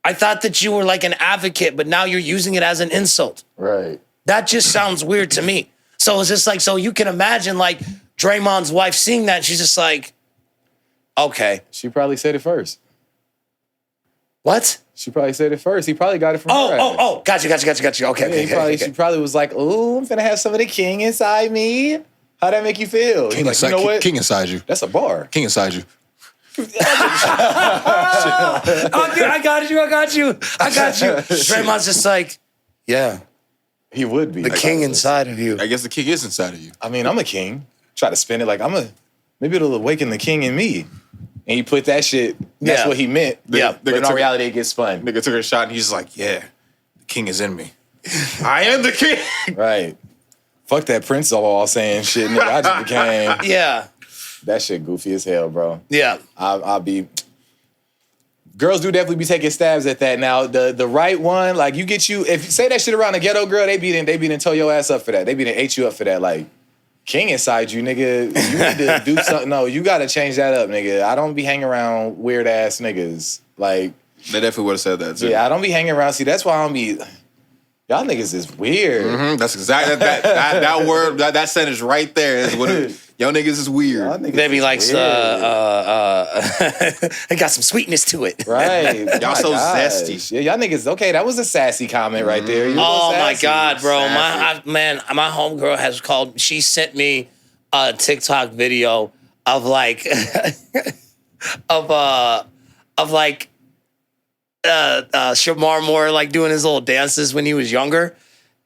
I thought that you were like an advocate, but now you're using it as an insult. Right. That just sounds weird to me. So it's just like, so you can imagine like Draymond's wife seeing that, and she's just like, okay. She probably said it first. What? She probably said it first. He probably got it from her. Oh, got you. Okay, okay. She probably was like, "Oh, I'm finna have some of the king inside me." How'd that make you feel? King, Like, inside, you know what? king inside you. That's a bar. King inside you. Okay, I got you. Draymond's just like, yeah, He would be the king inside of you. I guess the king is inside of you. I mean, I'm a king. Try to spin it like maybe it'll awaken the king in me. And he put that shit, that's Yeah. what he meant. Yeah. But in all reality, it gets spun. Nigga took a shot and he's just like, yeah, the king is in me. I am the king. Right. Fuck that Prince all saying shit, nigga. I just became, Yeah, that shit goofy as hell, bro. yeah. I'll be. Girls do definitely be taking stabs at that. Now, the right one, like if you say that shit around a ghetto girl, they be done tow your ass up for that. They be done ate you up for that. Like, king inside you, nigga. You need to do something. No, you gotta change that up, nigga. I don't be hanging around weird ass niggas. Like, They definitely would have said that too. yeah, I don't be hanging around. See, that's why I don't be. Y'all niggas is weird. Mhm, that's exactly that word. That sentence right there is what y'all niggas is weird. Y'all niggas Baby is likes weird. it got some sweetness to it. Right. Y'all My so gosh. zesty. Yeah, y'all niggas, okay, that was a sassy comment right there. You Oh was my sassy. God, bro. Sassy. My homegirl has called, she sent me a TikTok video of like Shamar Moore like doing his little dances when he was younger.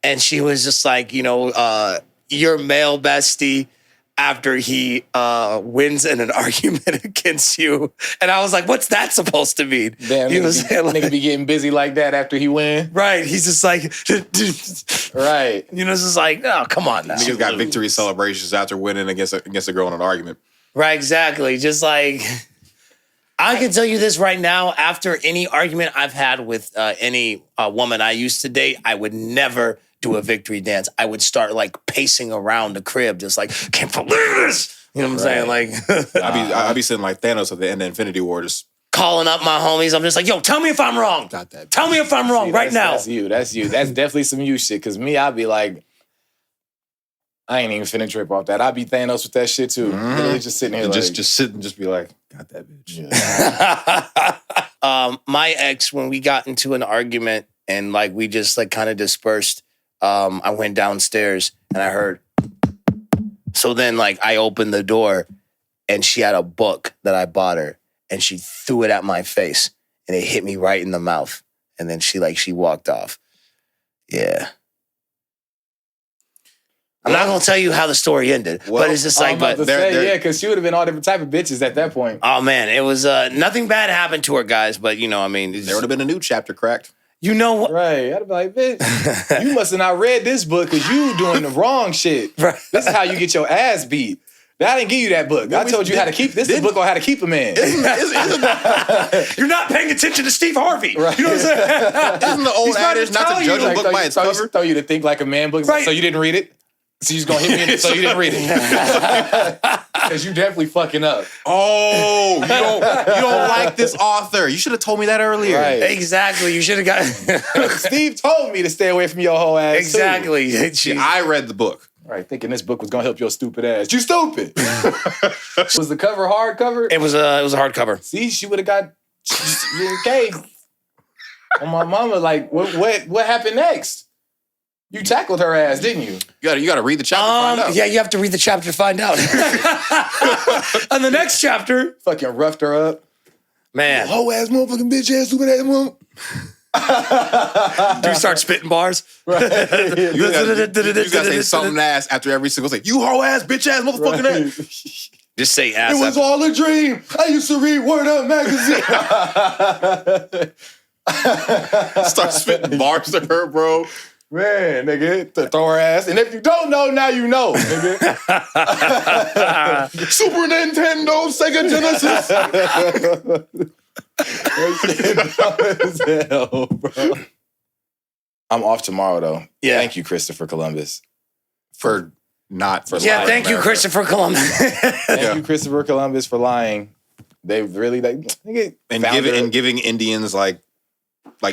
And she was just like, your male bestie after he wins in an argument against you. And I was like, what's that supposed to mean? Damn, You know nigga, what I'm saying? Like, nigga be getting busy like that after he win. right. He's just like, Right. it's just like, oh, come on now. Niggas got victory celebrations after winning against a girl in an argument. Right, exactly. Just like, I can tell you this right now, after any argument I've had with any woman I used to date, I would never do a victory dance. I would start like pacing around the crib, just like, can't believe this. You know what I'm saying? Like, I be sitting like Thanos at the end of Infinity War, just calling up my homies. I'm just like, yo, tell me if I'm wrong. got that. Tell me if I'm wrong right now. That's you. That's definitely some you shit. Cause me, I'd be like, I ain't even finna trip off that. I'd be Thanos with that shit too. Literally just sitting here And like, just sit and just be like, got that bitch. My ex, when we got into an argument and like we just like kind of dispersed, I went downstairs and I heard. So then like I opened the door and she had a book that I bought her and she threw it at my face and it hit me right in the mouth. And then she walked off. Yeah. I'm not gonna tell you how the story ended, but it's just like, but yeah, because she would have been all different type of bitches at that point. oh man, it was nothing bad happened to her, guys. But I mean, There would have been a new chapter cracked. you know what? Right. I'd be like, bitch, you must have not read this book because you doing the wrong shit. Right. This is how you get your ass beat. I didn't give you that book. I told you how to keep this. Is the book on how to keep a man. You're not paying attention to Steve Harvey. Right. You know what I'm saying? Isn't the old adage not to judge a book by its cover? Throw you to think like a man book. Right. So you didn't read it? So you're just gonna hit me so you didn't read it. Because you definitely fucking up. Oh, you don't like this author. You should have told me that earlier. Right. Exactly. You should have got Steve told me to stay away from your whole ass. too. exactly. See, I read the book. Right, thinking this book was gonna help your stupid ass. You stupid. Was the cover hardcover? It was a hardcover. See, she would have got okay. On my mama, like, what happened next? You tackled her ass, didn't you? You gotta read the chapter to find out. Yeah, you have to read the chapter to find out. And the next chapter, Fucking roughed her up. Man. Whole ass motherfucking bitch ass stupid ass motherfucker. Do you start spitting bars? You gotta say something ass after every single thing. You hoe ass, bitch ass, motherfucking ass. Just say ass. It was all a dream. I used to read Word Up magazine. Start spitting bars to her, bro. Man, nigga, to throw her ass. And if you don't know, now you know, nigga. Super Nintendo, Sega Genesis. Hell, bro. I'm off tomorrow, though. Yeah. Thank you, Christopher Columbus. For not for Yeah, lying, thank you, America. Christopher Columbus. Thank you, Christopher Columbus, for lying. They really nigga, And giving Indians like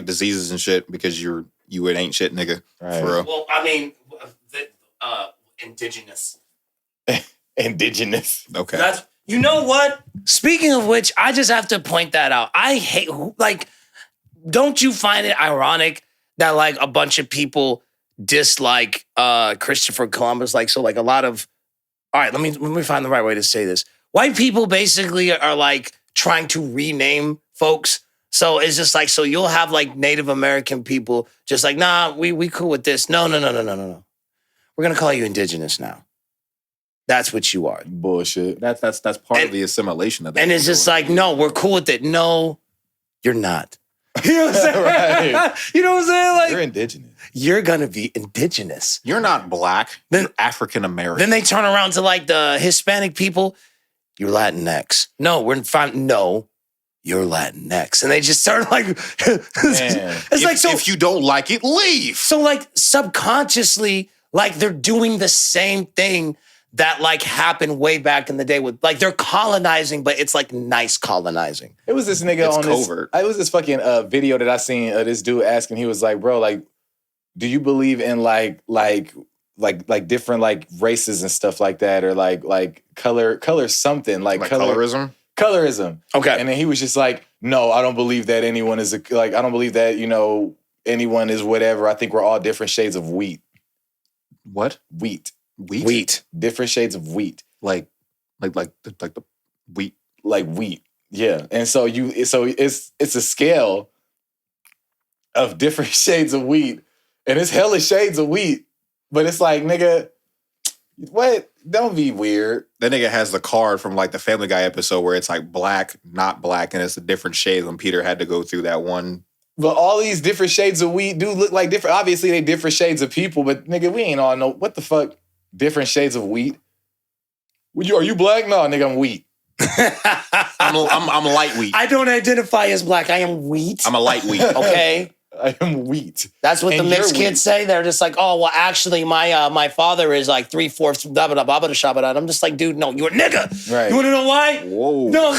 diseases and shit because you an ain't shit nigga. Right. For real. Well, I mean, indigenous. indigenous. Okay. That's, you know what? Speaking of which, I just have to point that out. I hate, like, don't you find it ironic that like a bunch of people dislike Christopher Columbus? Like, so like a lot of, all right, let me find the right way to say this. White people basically are like trying to rename folks. So it's just like, so you'll have like Native American people just like, nah, we cool with this. No. We're gonna call you indigenous now. That's what you are. Bullshit. That's part of the assimilation of that. And it's just like, no, we're cool with it. No, you're not. You know what I'm saying? Right. You know what I'm saying? Like, You're indigenous. you're gonna be indigenous. you're not black. Then- You're African American. Then they turn around to like the Hispanic people. You're Latinx. No, we're fine. No, you're Latinx. And they just start like, it's like, so if you don't like it, leave. So like subconsciously, like they're doing the same thing that like happened way back in the day with like they're colonizing, but it's like nice colonizing. It was this nigga It's on covert. this. It was this fucking video that I seen of this dude asking. He was like, "Bro, like, do you believe in like different like races and stuff like that, or like color something like colorism? Okay. And then he was just like, "No, I don't believe that anyone is I don't believe that anyone is whatever. I think we're all different shades of wheat. What? Wheat. Wheat. Different shades of wheat. Like the wheat. Like wheat. Yeah. And so it's a scale of different shades of wheat. And it's hella shades of wheat. But it's like, nigga, what? Don't be weird. That nigga has the card from like the Family Guy episode where it's like black, not black, and it's a different shade when Peter had to go through that one. But all these different shades of wheat do look like different. Obviously, they different shades of people, but nigga, we ain't all know what the fuck. Different shades of wheat. Are you black? No, nigga, I'm wheat. I'm light wheat. I don't identify as black. I am wheat. I'm a light wheat. Okay. I am wheat. That's what And the mixed you're kids say. They're just like, oh, well, actually, my father is like 3/4 blah blah blah blah shabba. And I'm just like, dude, no, you're a nigga. Right. You want to know why? Whoa. No,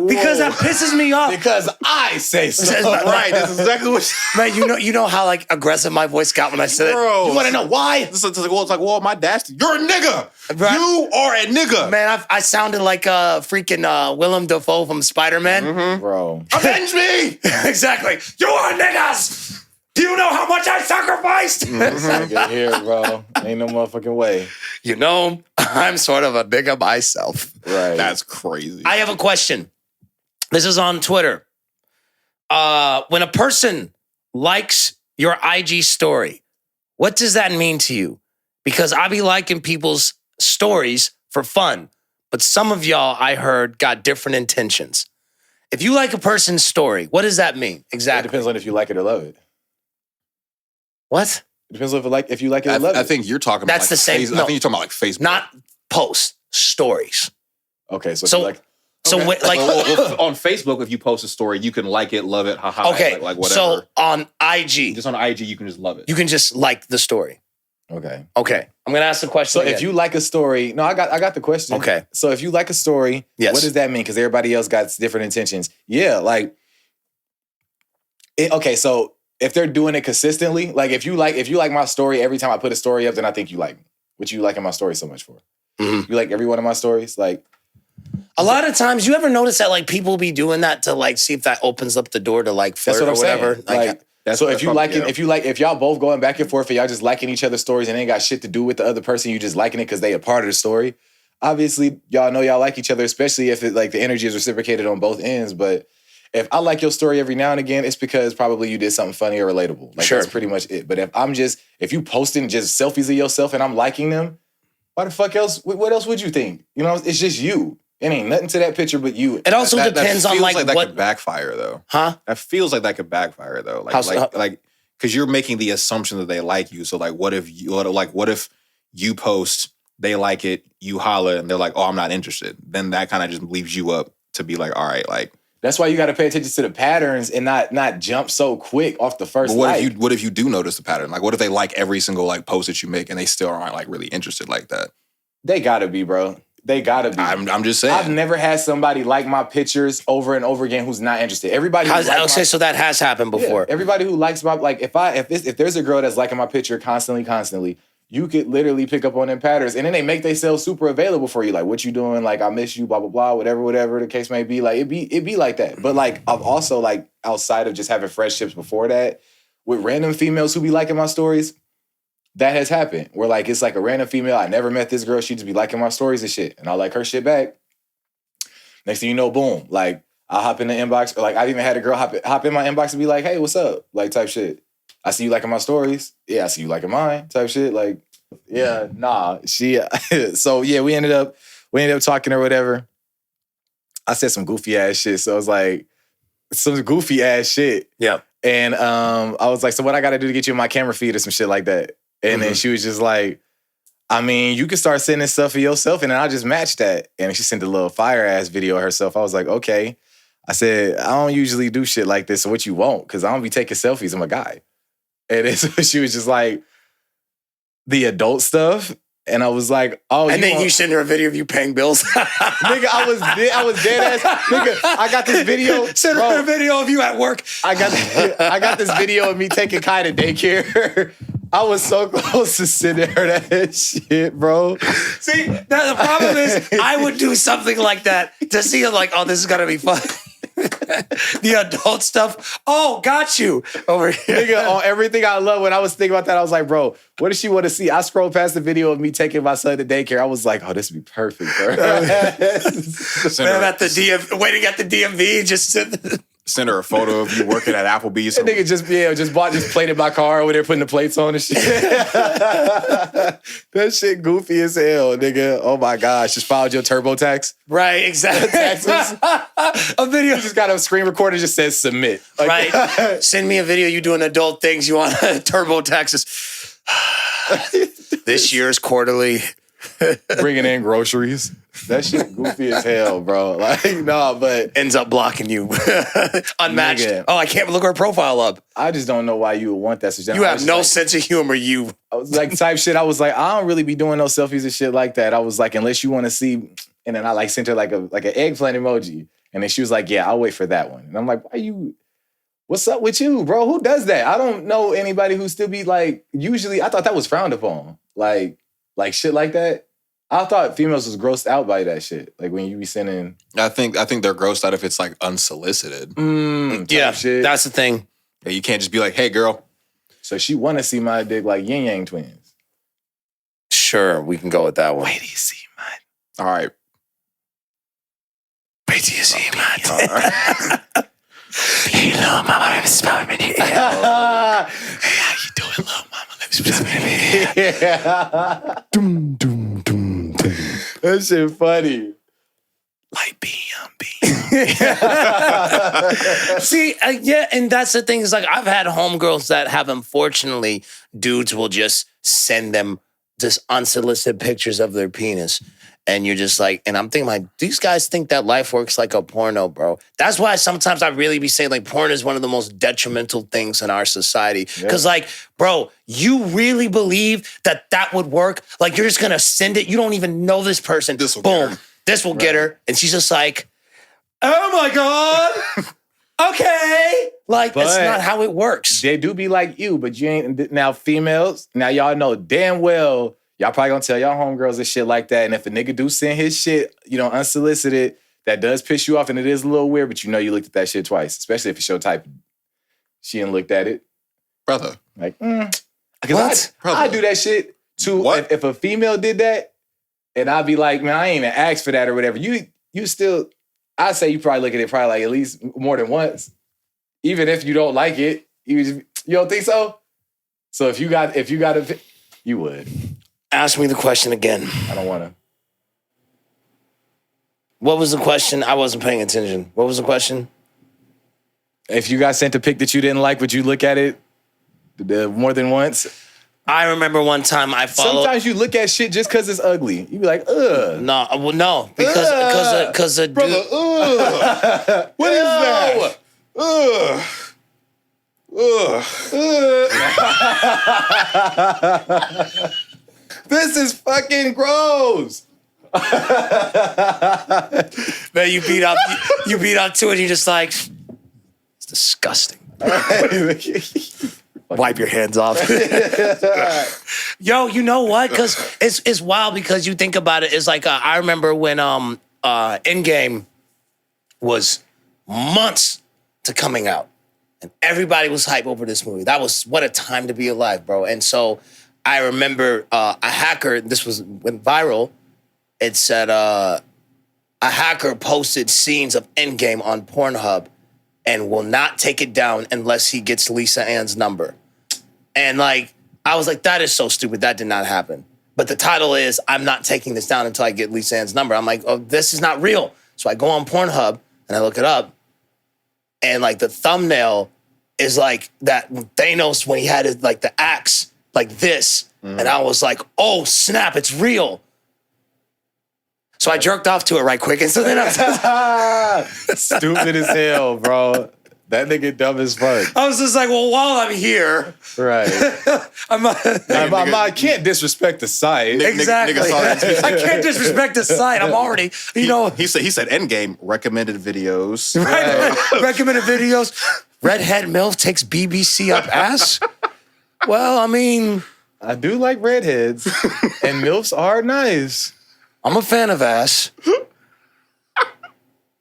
because that pisses me off. Because I say so. Right. That's exactly what. Man, you know how like aggressive my voice got when I said Bro. it. You want to know why? It's like, well, my dad's. You're a nigga. Right. You are a nigga. Man, I sounded like freaking Willem Dafoe from Spider-Man. Bro. Avenge me. Exactly. You are niggas. Do you know how much I sacrificed? Nigga here, bro. Ain't no motherfucking way. You know, I'm sort of a nigga myself. Right. That's crazy. I have a question. This is on Twitter. When a person likes your IG story, what does that mean to you? Because I be liking people's stories for fun, but some of y'all, I heard, got different intentions. If you like a person's story, what does that mean? It Exactly. depends on if you like it or love it. What? It depends on if you like it or love it. I think you're talking about That's the same- I no. think you're talking about like Facebook. Not posts, stories. Okay, so, So- if you like So like, Well, on Facebook, if you post a story, you can like it, love it, haha. okay, like whatever. so on IG, Just on IG, you can just love it. you can just like the story. okay. Okay, I'm gonna ask the question. So again. if you like a story, no, I got the question. Okay. So if you like a story, Yes. what does that mean? Because everybody else got different intentions. Yeah, like okay, so if they're doing it consistently, like if you like my story every time I put a story up, then I think you like me. What you liking my story so much for? Mhm. You like every one of my stories? Like, a lot of times, you ever notice that like people be doing that to like see if that opens up the door to like flirt that's what or I'm whatever? saying. Like, That's- so that's if you probably- like it, if y'all both going back and forth and y'all just liking each other's stories and ain't got shit to do with the other person, you just liking it because they a part of the story, obviously y'all know y'all like each other, especially if it, like the energy is reciprocated on both ends. But if I like your story every now and again, it's because probably you did something funny or relatable. Like that's pretty much it. But if you posting just selfies of yourself and I'm liking them, why the fuck else? What else would you think? You know, it's just you. It ain't nothing to that picture but you. It also depends on like that what could backfire though. Huh? That feels like that could backfire though. Like because you're making the assumption that they like you. So like, what if you post, they like it, you holla, and they're like, oh, I'm not interested. Then that kind of just leaves you up to be like, all right, like. That's why you got to pay attention to the patterns and not jump so quick off the first. But what if you do notice the pattern? Like, what if they like every single like post that you make and they still aren't like really interested like that? They gotta be, bro. They gotta be. I'm just saying. I've never had somebody like my pictures over and over again who's not interested. Everybody. So that has happened before. Yeah, everybody who likes my if there's a girl that's liking my picture constantly. You could literally pick up on them patterns, and then they make themselves super available for you. Like, what you doing? Like, I miss you, blah, blah, blah, whatever the case may be. Like, it be like that. But like, I've also like, outside of just having friendships before that, with random females who be liking my stories, that has happened. Where like, it's like a random female, I never met this girl, she just be liking my stories and shit. And I like her shit back. Next thing you know, boom. Like, I'll hop in the inbox. Or like, I've even had a girl hop in my inbox and be like, hey, what's up? Like, type shit. I see you liking my stories. Yeah, I see you liking mine. Type shit. Like, yeah, nah. So yeah, we ended up talking or whatever. I said some goofy ass shit. So it was like some goofy ass shit. Yeah. And I was like, so what I gotta do to get you in my camera feed or some shit like that? And then she was just like, I mean, you can start sending stuff of yourself and then I'll just match that. And she sent a little fire ass video of herself. I was like, okay. I said, I don't usually do shit like this. So what you want? Because I don't be taking selfies. I'm a guy. And then so she was just like, the adult stuff. And I was like, oh. And then you send her a video of you paying bills. Nigga, I was dead ass. Nigga, I got this video. Send her a video of you at work. I got this video of me taking Kai to daycare. I was so close to sending her that shit, bro. See, now the problem is I would do something like that to see it like, oh, this is gonna be fun. The adult stuff. Oh, got you over here. Nigga, on everything I love, when I was thinking about that, I was like, bro, what does she want to see? I scrolled past the video of me taking my son to daycare. I was like, oh, this would be perfect, bro. Man, at the waiting at the DMV, just send her a photo of you working at Applebee's. That nigga just played in my car over there putting the plates on and shit. That shit goofy as hell, nigga. Oh my gosh. Just filed your TurboTax. Right, exactly. Taxes. A video. You just got a screen recorder that just says submit. Like, right. Send me a video you doing adult things you want TurboTaxes. This year's quarterly. Bringing in groceries. That shit goofy as hell, bro. Like, nah, but ends up blocking you. Unmatched. Nigga. Oh, I can't look her profile up. I just don't know why you would want that. So you have no sense of humor, you. I was like, type shit. I was like, I don't really be doing no selfies and shit like that. I was like, unless you want to see, and then I like sent her like an eggplant emoji. And then she was like, yeah, I'll wait for that one. And I'm like, what's up with you, bro? Who does that? I don't know anybody who still be like, usually, I thought that was frowned upon. Like shit like that. I thought females was grossed out by that shit. Like when you be sending. I think they're grossed out if it's like unsolicited. Yeah, shit. That's the thing. Yeah, you can't just be like, hey, girl. So she want to see my dick like yin yang twins. Sure, we can go with that one. Wait till you see mine. All right. Wait till you see mine. Hello, mama, let me smell me. Hey, how you doing, little mama? Let me smell me. Yeah. Doom, doom, doom, doom. That shit funny. Like being. See, yeah, and that's the thing is like I've had homegirls that have, unfortunately, dudes will just send them just unsolicited pictures of their penis. And you're just like, and I'm thinking like, these guys think that life works like a porno, bro. That's why sometimes I really be saying like porn is one of the most detrimental things in our society. Because like, bro, you really believe that would work? Like you're just going to send it. You don't even know this person. This will Boom. This will get her. And she's just like, oh my God. Okay. Like, that's not how it works. They do be like you, but you ain't. Now females, now y'all know damn well, y'all probably gonna tell y'all homegirls and shit like that. And if a nigga do send his shit, unsolicited, that does piss you off and it is a little weird, but you looked at that shit twice, especially if it's your type. She ain't looked at it. Brother. Like, what? I do that shit too. What? If a female did that, and I'd be like, man, I ain't even asked for that or whatever. You still, I say you probably look at it probably like at least more than once, even if you don't like it. You don't think so? So if you got a, you would. Ask me the question again. I don't want to. What was the question? I wasn't paying attention. What was the question? If you got sent a pic that you didn't like, would you look at it more than once? I remember one time I followed. Sometimes you look at shit just because it's ugly. You be like, ugh. No, well, no, because a Brother, dude. ugh. What is that? Ugh. Ugh. This is fucking gross. Man, you beat up to it. And you're just like, it's disgusting. Wipe your hands off. Yo, you know what? Because it's wild because you think about it. It's like I remember when Endgame was months to coming out, and everybody was hype over this movie. That was what a time to be alive, bro. And so I remember a hacker. This went viral. It said a hacker posted scenes of Endgame on Pornhub and will not take it down unless he gets Lisa Ann's number. And like, I was like, that is so stupid. That did not happen. But the title is, I'm not taking this down until I get Lisa Ann's number. I'm like, oh, this is not real. So I go on Pornhub and I look it up. And like the thumbnail is like that Thanos when he had his, like the axe, like this. And I was like, oh snap, it's real. So I jerked off to it right quick. And so then I was stupid as hell, bro. That nigga dumb as fuck. I was just like, well, while I'm here. Right. I can't disrespect the site. Exactly. I can't disrespect the site. I'm already, you know. He said Endgame, recommended videos. Right. Recommended videos. Redhead MILF takes BBC up ass. Well, I mean. I do like redheads. And MILFs are nice. I'm a fan of ass.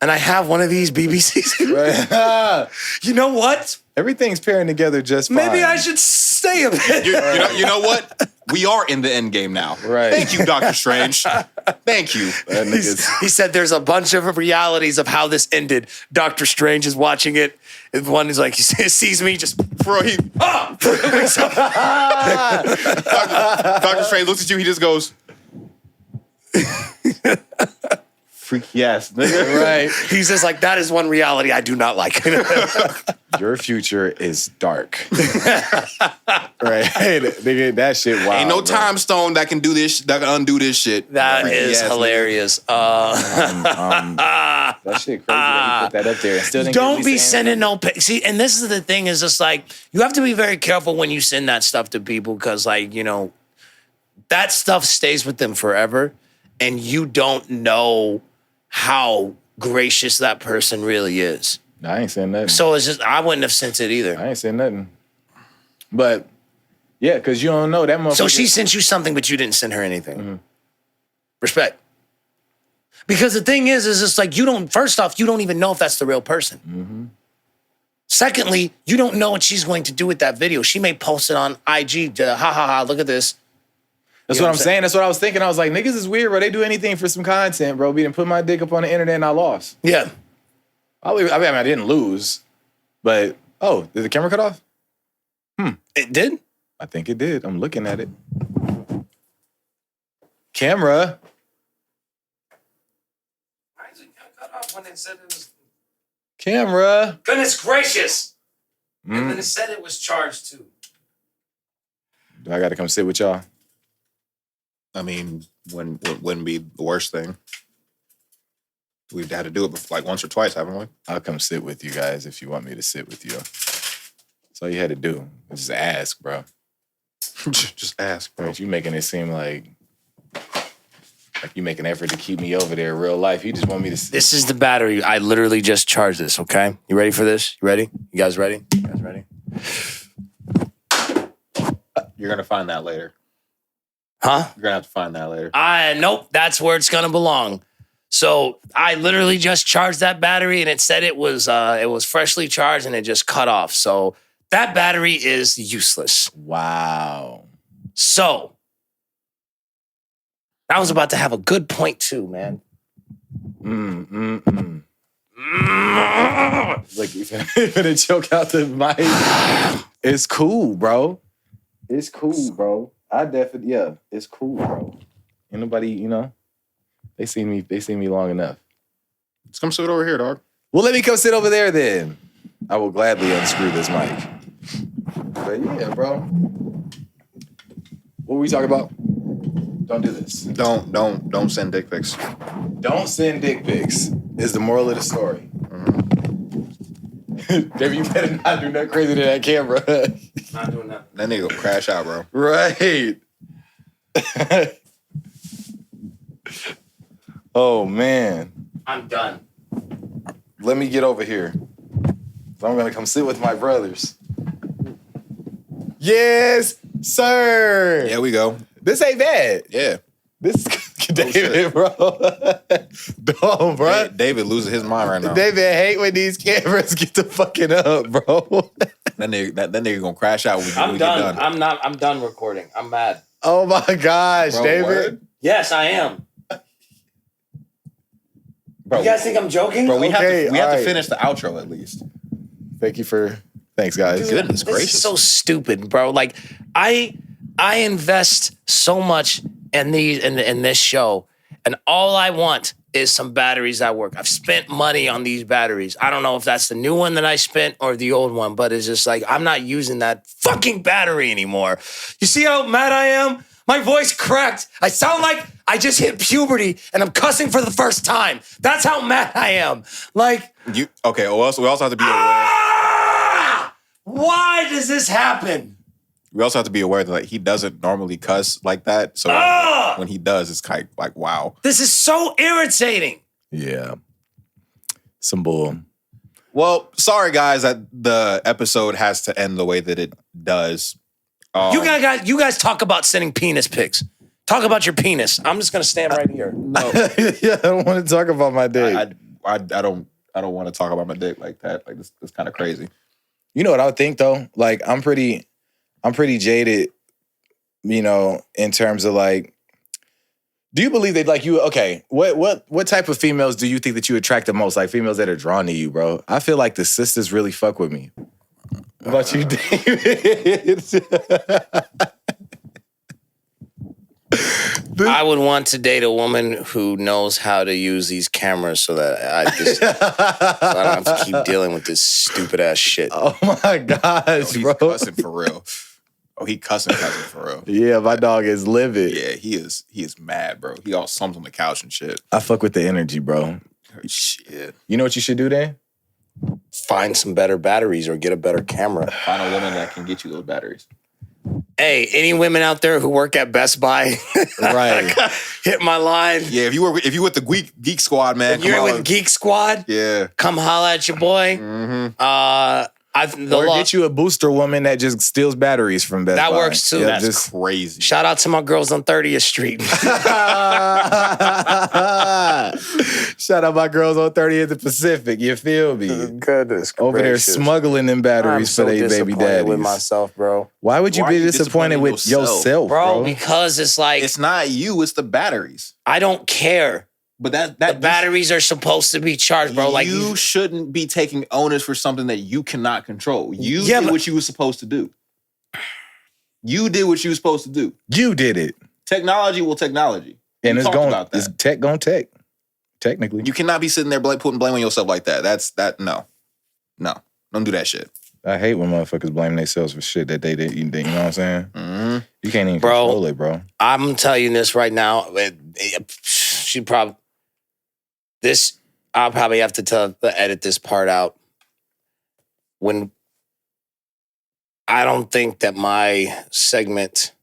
And I have one of these BBCs. Right. You know what? Everything's pairing together just fine. Maybe I should stay a bit. You know what? We are in the end game now. Right. Thank you, Doctor Strange. Thank you. He said there's a bunch of realities of how this ended. Doctor Strange is watching it. And one is like, he sees me just... Bro, Doctor Strange looks at you, he just goes... Freaky ass nigga. Right. He's just like, that is one reality I do not like. Your future is dark. Right. Nigga, that shit wild. Ain't no time stone that can do this, that can undo this shit. That is hilarious. That shit crazy that he put that up there. And still didn't don't be sending no pics. See, and this is the thing, is just like, you have to be very careful when you send that stuff to people because, like, you know, that stuff stays with them forever and you don't know how gracious that person really is. No, I ain't saying nothing. So it's just, I wouldn't have sent it either. I ain't saying nothing. But, yeah, because you don't know that motherfucker. So she sent you something, but you didn't send her anything. Mm-hmm. Respect. Because the thing is it's like, first off, you don't even know if that's the real person. Mm-hmm. Secondly, you don't know what she's going to do with that video. She may post it on IG, look at this. That's what I'm saying. That's what I was thinking. I was like, niggas is weird, bro. They do anything for some content, bro. We didn't put my dick up on the internet and I lost. Yeah. I mean, I didn't lose. But, did the camera cut off? It did? I think it did. I'm looking at it. Camera. Why is it cut off when it said it was... Camera. Goodness gracious. And then it said it was charged too. Do I got to come sit with y'all? I mean, wouldn't be the worst thing. We've had to do it like once or twice, haven't we? I'll come sit with you guys if you want me to sit with you. That's all you had to do. Just ask, bro. Just ask, bro. You making it seem like you make an effort to keep me over there in real life. You just want me to sit. This is the battery. I literally just charged this, okay? You ready for this? You ready? You guys ready? You're going to find that later. Huh? You're going to have to find that later. Nope. That's where it's going to belong. So I literally just charged that battery and it said it was freshly charged and it just cut off. So that battery is useless. Wow. So I was about to have a good point too, man. Look, you finna choke out the mic. It's cool, bro. It's cool, bro. I definitely, yeah, it's cool, bro. Anybody, you know, they seen me long enough. Just come sit over here, dog. Well, let me come sit over there then. I will gladly unscrew this mic. But yeah, bro. What were we talking about? Don't do this. Don't send dick pics. Don't send dick pics is the moral of the story. David, you better not do nothing crazy to that camera. Not doing that. That nigga gonna crash out, bro. Right. Oh, man. I'm done. Let me get over here. I'm going to come sit with my brothers. Yes, sir. Yeah, we go. This ain't bad. Yeah. This David, bro. Don't, bro. David losing his mind right now. David hate when these cameras get the fucking up, bro. That nigga gonna crash out when I'm we done. get done. I'm done recording. I'm mad. Oh my gosh, Bro, David. word? Yes, I am. Bro, You guys think I'm joking? bro, we have Okay, to all right. finish the outro at least. Thanks, guys. Goodness This gracious. is so stupid, bro. Like I invest so much in this show, and all I want is some batteries that work. I've spent money on these batteries. I don't know if that's the new one that I spent or the old one, but it's just like I'm not using that fucking battery anymore. You see how mad I am? My voice cracked. I sound like I just hit puberty and I'm cussing for the first time. That's how mad I am. Like, We also have to be aware. Why does this happen? We also have to be aware that like he doesn't normally cuss like that. So when he does, it's kind of like wow. This is so irritating. Yeah. Some bull. Well, sorry guys that the episode has to end the way that it does. You guys talk about sending penis pics. Talk about your penis. I'm just gonna stand right here. Yeah, I don't want to talk about my dick. I don't want to talk about my dick like that. Like this kind of crazy. You know what I would think though? Like I'm pretty jaded, you know, in terms of like, do you believe that like you okay, what type of females do you think that you attract the most? Like females that are drawn to you, bro? I feel like the sisters really fuck with me. What about you, David? I would want to date a woman who knows how to use these cameras so that I don't have to keep dealing with this stupid ass shit. Oh my gosh, He's bro. cussing for real. Oh, he cussing for real. Yeah, my dog is livid. Yeah, he is mad, bro. He all slumped on the couch and shit. I fuck with the energy, bro. Shit. You know what you should do then? Find some better batteries or get a better camera. Find a woman that can get you those batteries. Hey, any women out there who work at Best Buy, Right. hit my line. Yeah, if you with the Geek Squad, man, If you're with Geek Squad, yeah, come holla at your boy. mm-hmm. Or get you a booster woman that just steals batteries from Best That Buy. works too. that's just crazy. Shout out to my girls on 30th Street. Shout out my girls on 30th the Pacific. You feel me? Goodness Over there smuggling them batteries for their baby daddies. with myself, bro. Why would you Why be are you disappointed disappointed with in yourself? bro? Because it's like It's not you, it's the batteries. I don't care. But that The batteries are supposed to be charged, bro. Like you shouldn't be taking onus for something that you cannot control. You Yeah, did but- what you were supposed to do. You did what you were supposed to do. You did it. Technology will technology. And We it's talked going, about that. it's tech going tech. Technically. You cannot be sitting there putting blame on yourself like that. No. Don't do that shit. I hate when motherfuckers blame themselves for shit that they didn't, you know what I'm saying? Mm-hmm. You can't even Bro. control it, bro. I'm telling you this right now. I'll probably have to edit this part out. When I don't think that my segment,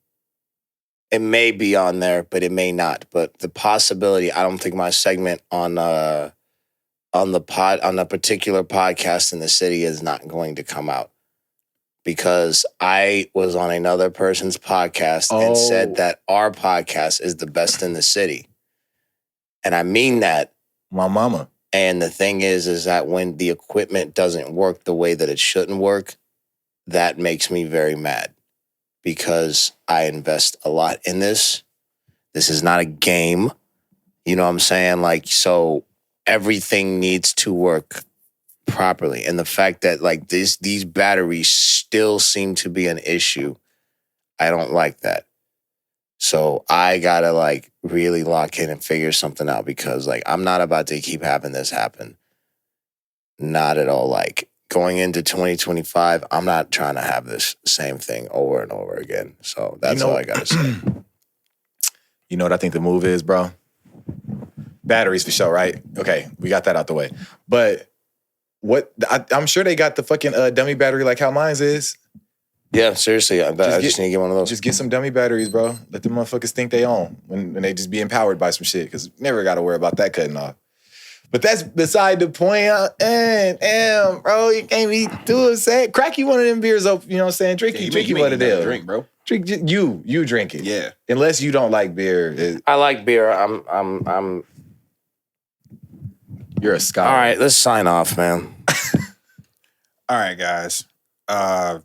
it may be on there, but it may not. But the possibility, I don't think my segment on a particular podcast in the city is not going to come out. Because I was on another person's podcast and said that our podcast is the best in the city. And I mean that. My mama. And the thing is that when the equipment doesn't work the way that it shouldn't work, that makes me very mad because I invest a lot in this. This is not a game. You know what I'm saying? Like, so everything needs to work properly. And the fact that like these batteries still seem to be an issue, I don't like that. So I gotta like really lock in and figure something out because like I'm not about to keep having this happen. Not at all. Like going into 2025, I'm not trying to have this same thing over and over again. So that's all I gotta say. You know what I think the move is, bro? Batteries for sure, right? Okay, we got that out the way. But I'm sure they got the fucking dummy battery like how mine's is. Yeah, seriously, I just need to get one of those. Just get some dummy batteries, bro. Let the motherfuckers think they own when they just be empowered by some shit. Because never got to worry about that cutting off. But that's beside the point. Damn, bro, you can't be doing saying crack you one of them beers up. You know what I'm saying? Drink you one of them. Drink, bro. Drink you drink it. Yeah. Unless you don't like beer. I like beer. I'm. You're a scholar. All right, let's sign off, man. All right, guys. Other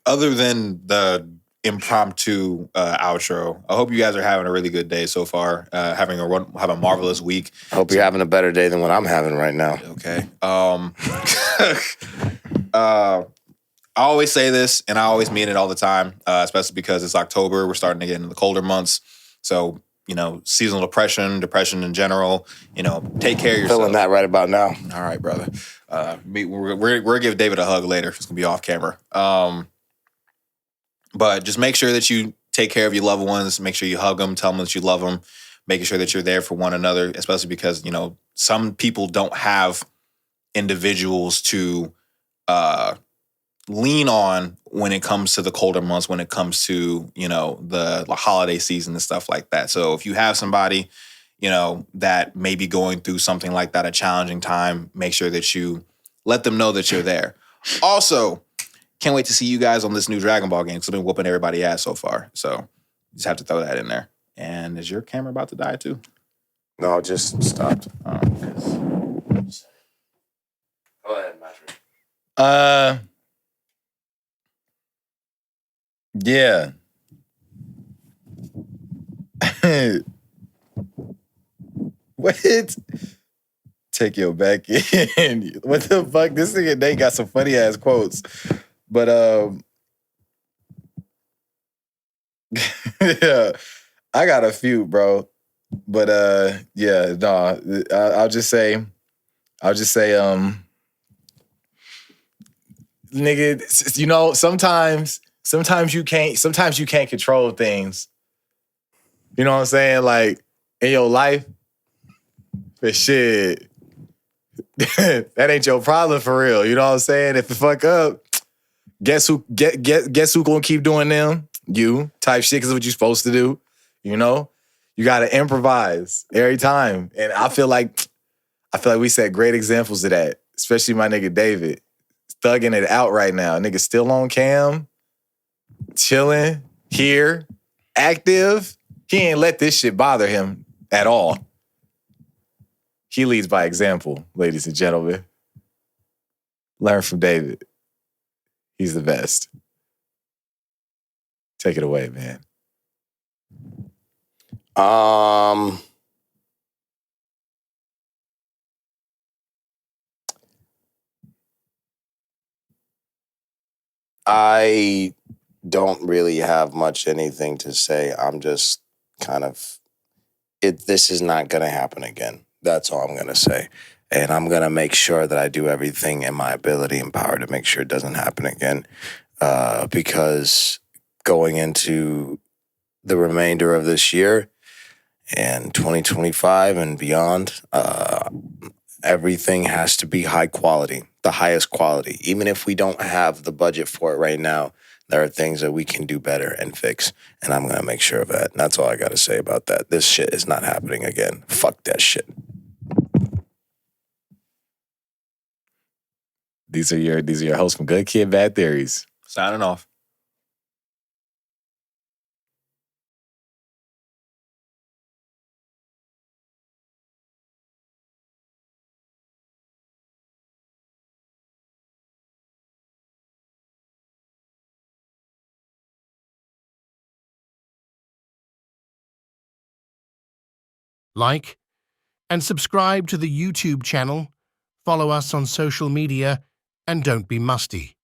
than the impromptu outro, I hope you guys are having a really good day so far. Have a marvelous week. I hope you're having a better day than what I'm having right now. Okay. I always say this, and I always mean it all the time, especially because it's October. We're starting to get into the colder months. So, seasonal depression in general, take care of yourself. Feeling that right about now. All right, brother. We're going to give David a hug later. It's going to be off camera. But just make sure that you take care of your loved ones. Make sure you hug them. Tell them that you love them. Making sure that you're there for one another, especially because, some people don't have individuals to lean on when it comes to the colder months, when it comes to, the holiday season and stuff like that. So if you have somebody, that may be going through something like that, a challenging time, make sure that you let them know that you're there. Also, can't wait to see you guys on this new Dragon Ball game because I've been whooping everybody's ass so far. So just have to throw that in there. And is your camera about to die too? No, it just stopped. Oh, Go ahead, Metrick. Yeah. What? Take your back in. What the fuck? This nigga Nate got some funny ass quotes. But yeah, I got a few, bro. But yeah, no, I'll just say, nigga, sometimes you can't control things. You know what I'm saying? Like in your life, but shit, that ain't your problem for real. You know what I'm saying? If you fuck up, guess who gonna keep doing them? You type shit because what you're supposed to do. You gotta improvise every time. And I feel like we set great examples of that, especially my nigga David. Thugging it out right now. Nigga still on cam, chilling, here, active. He ain't let this shit bother him at all. He leads by example, ladies and gentlemen. Learn from David. He's the best. Take it away, man. I don't really have much anything to say. I'm just kind of this is not going to happen again. That's all I'm going to say. And I'm going to make sure that I do everything in my ability and power to make sure it doesn't happen again. Because going into the remainder of this year and 2025 and beyond, everything has to be high quality, the highest quality. Even if we don't have the budget for it right now, there are things that we can do better and fix. And I'm going to make sure of that. And that's all I got to say about that. This shit is not happening again. Fuck that shit. These are your hosts from Good Kid, Bad Theories. Signing off. like, and subscribe to the YouTube channel, follow us on social media, and don't be musty.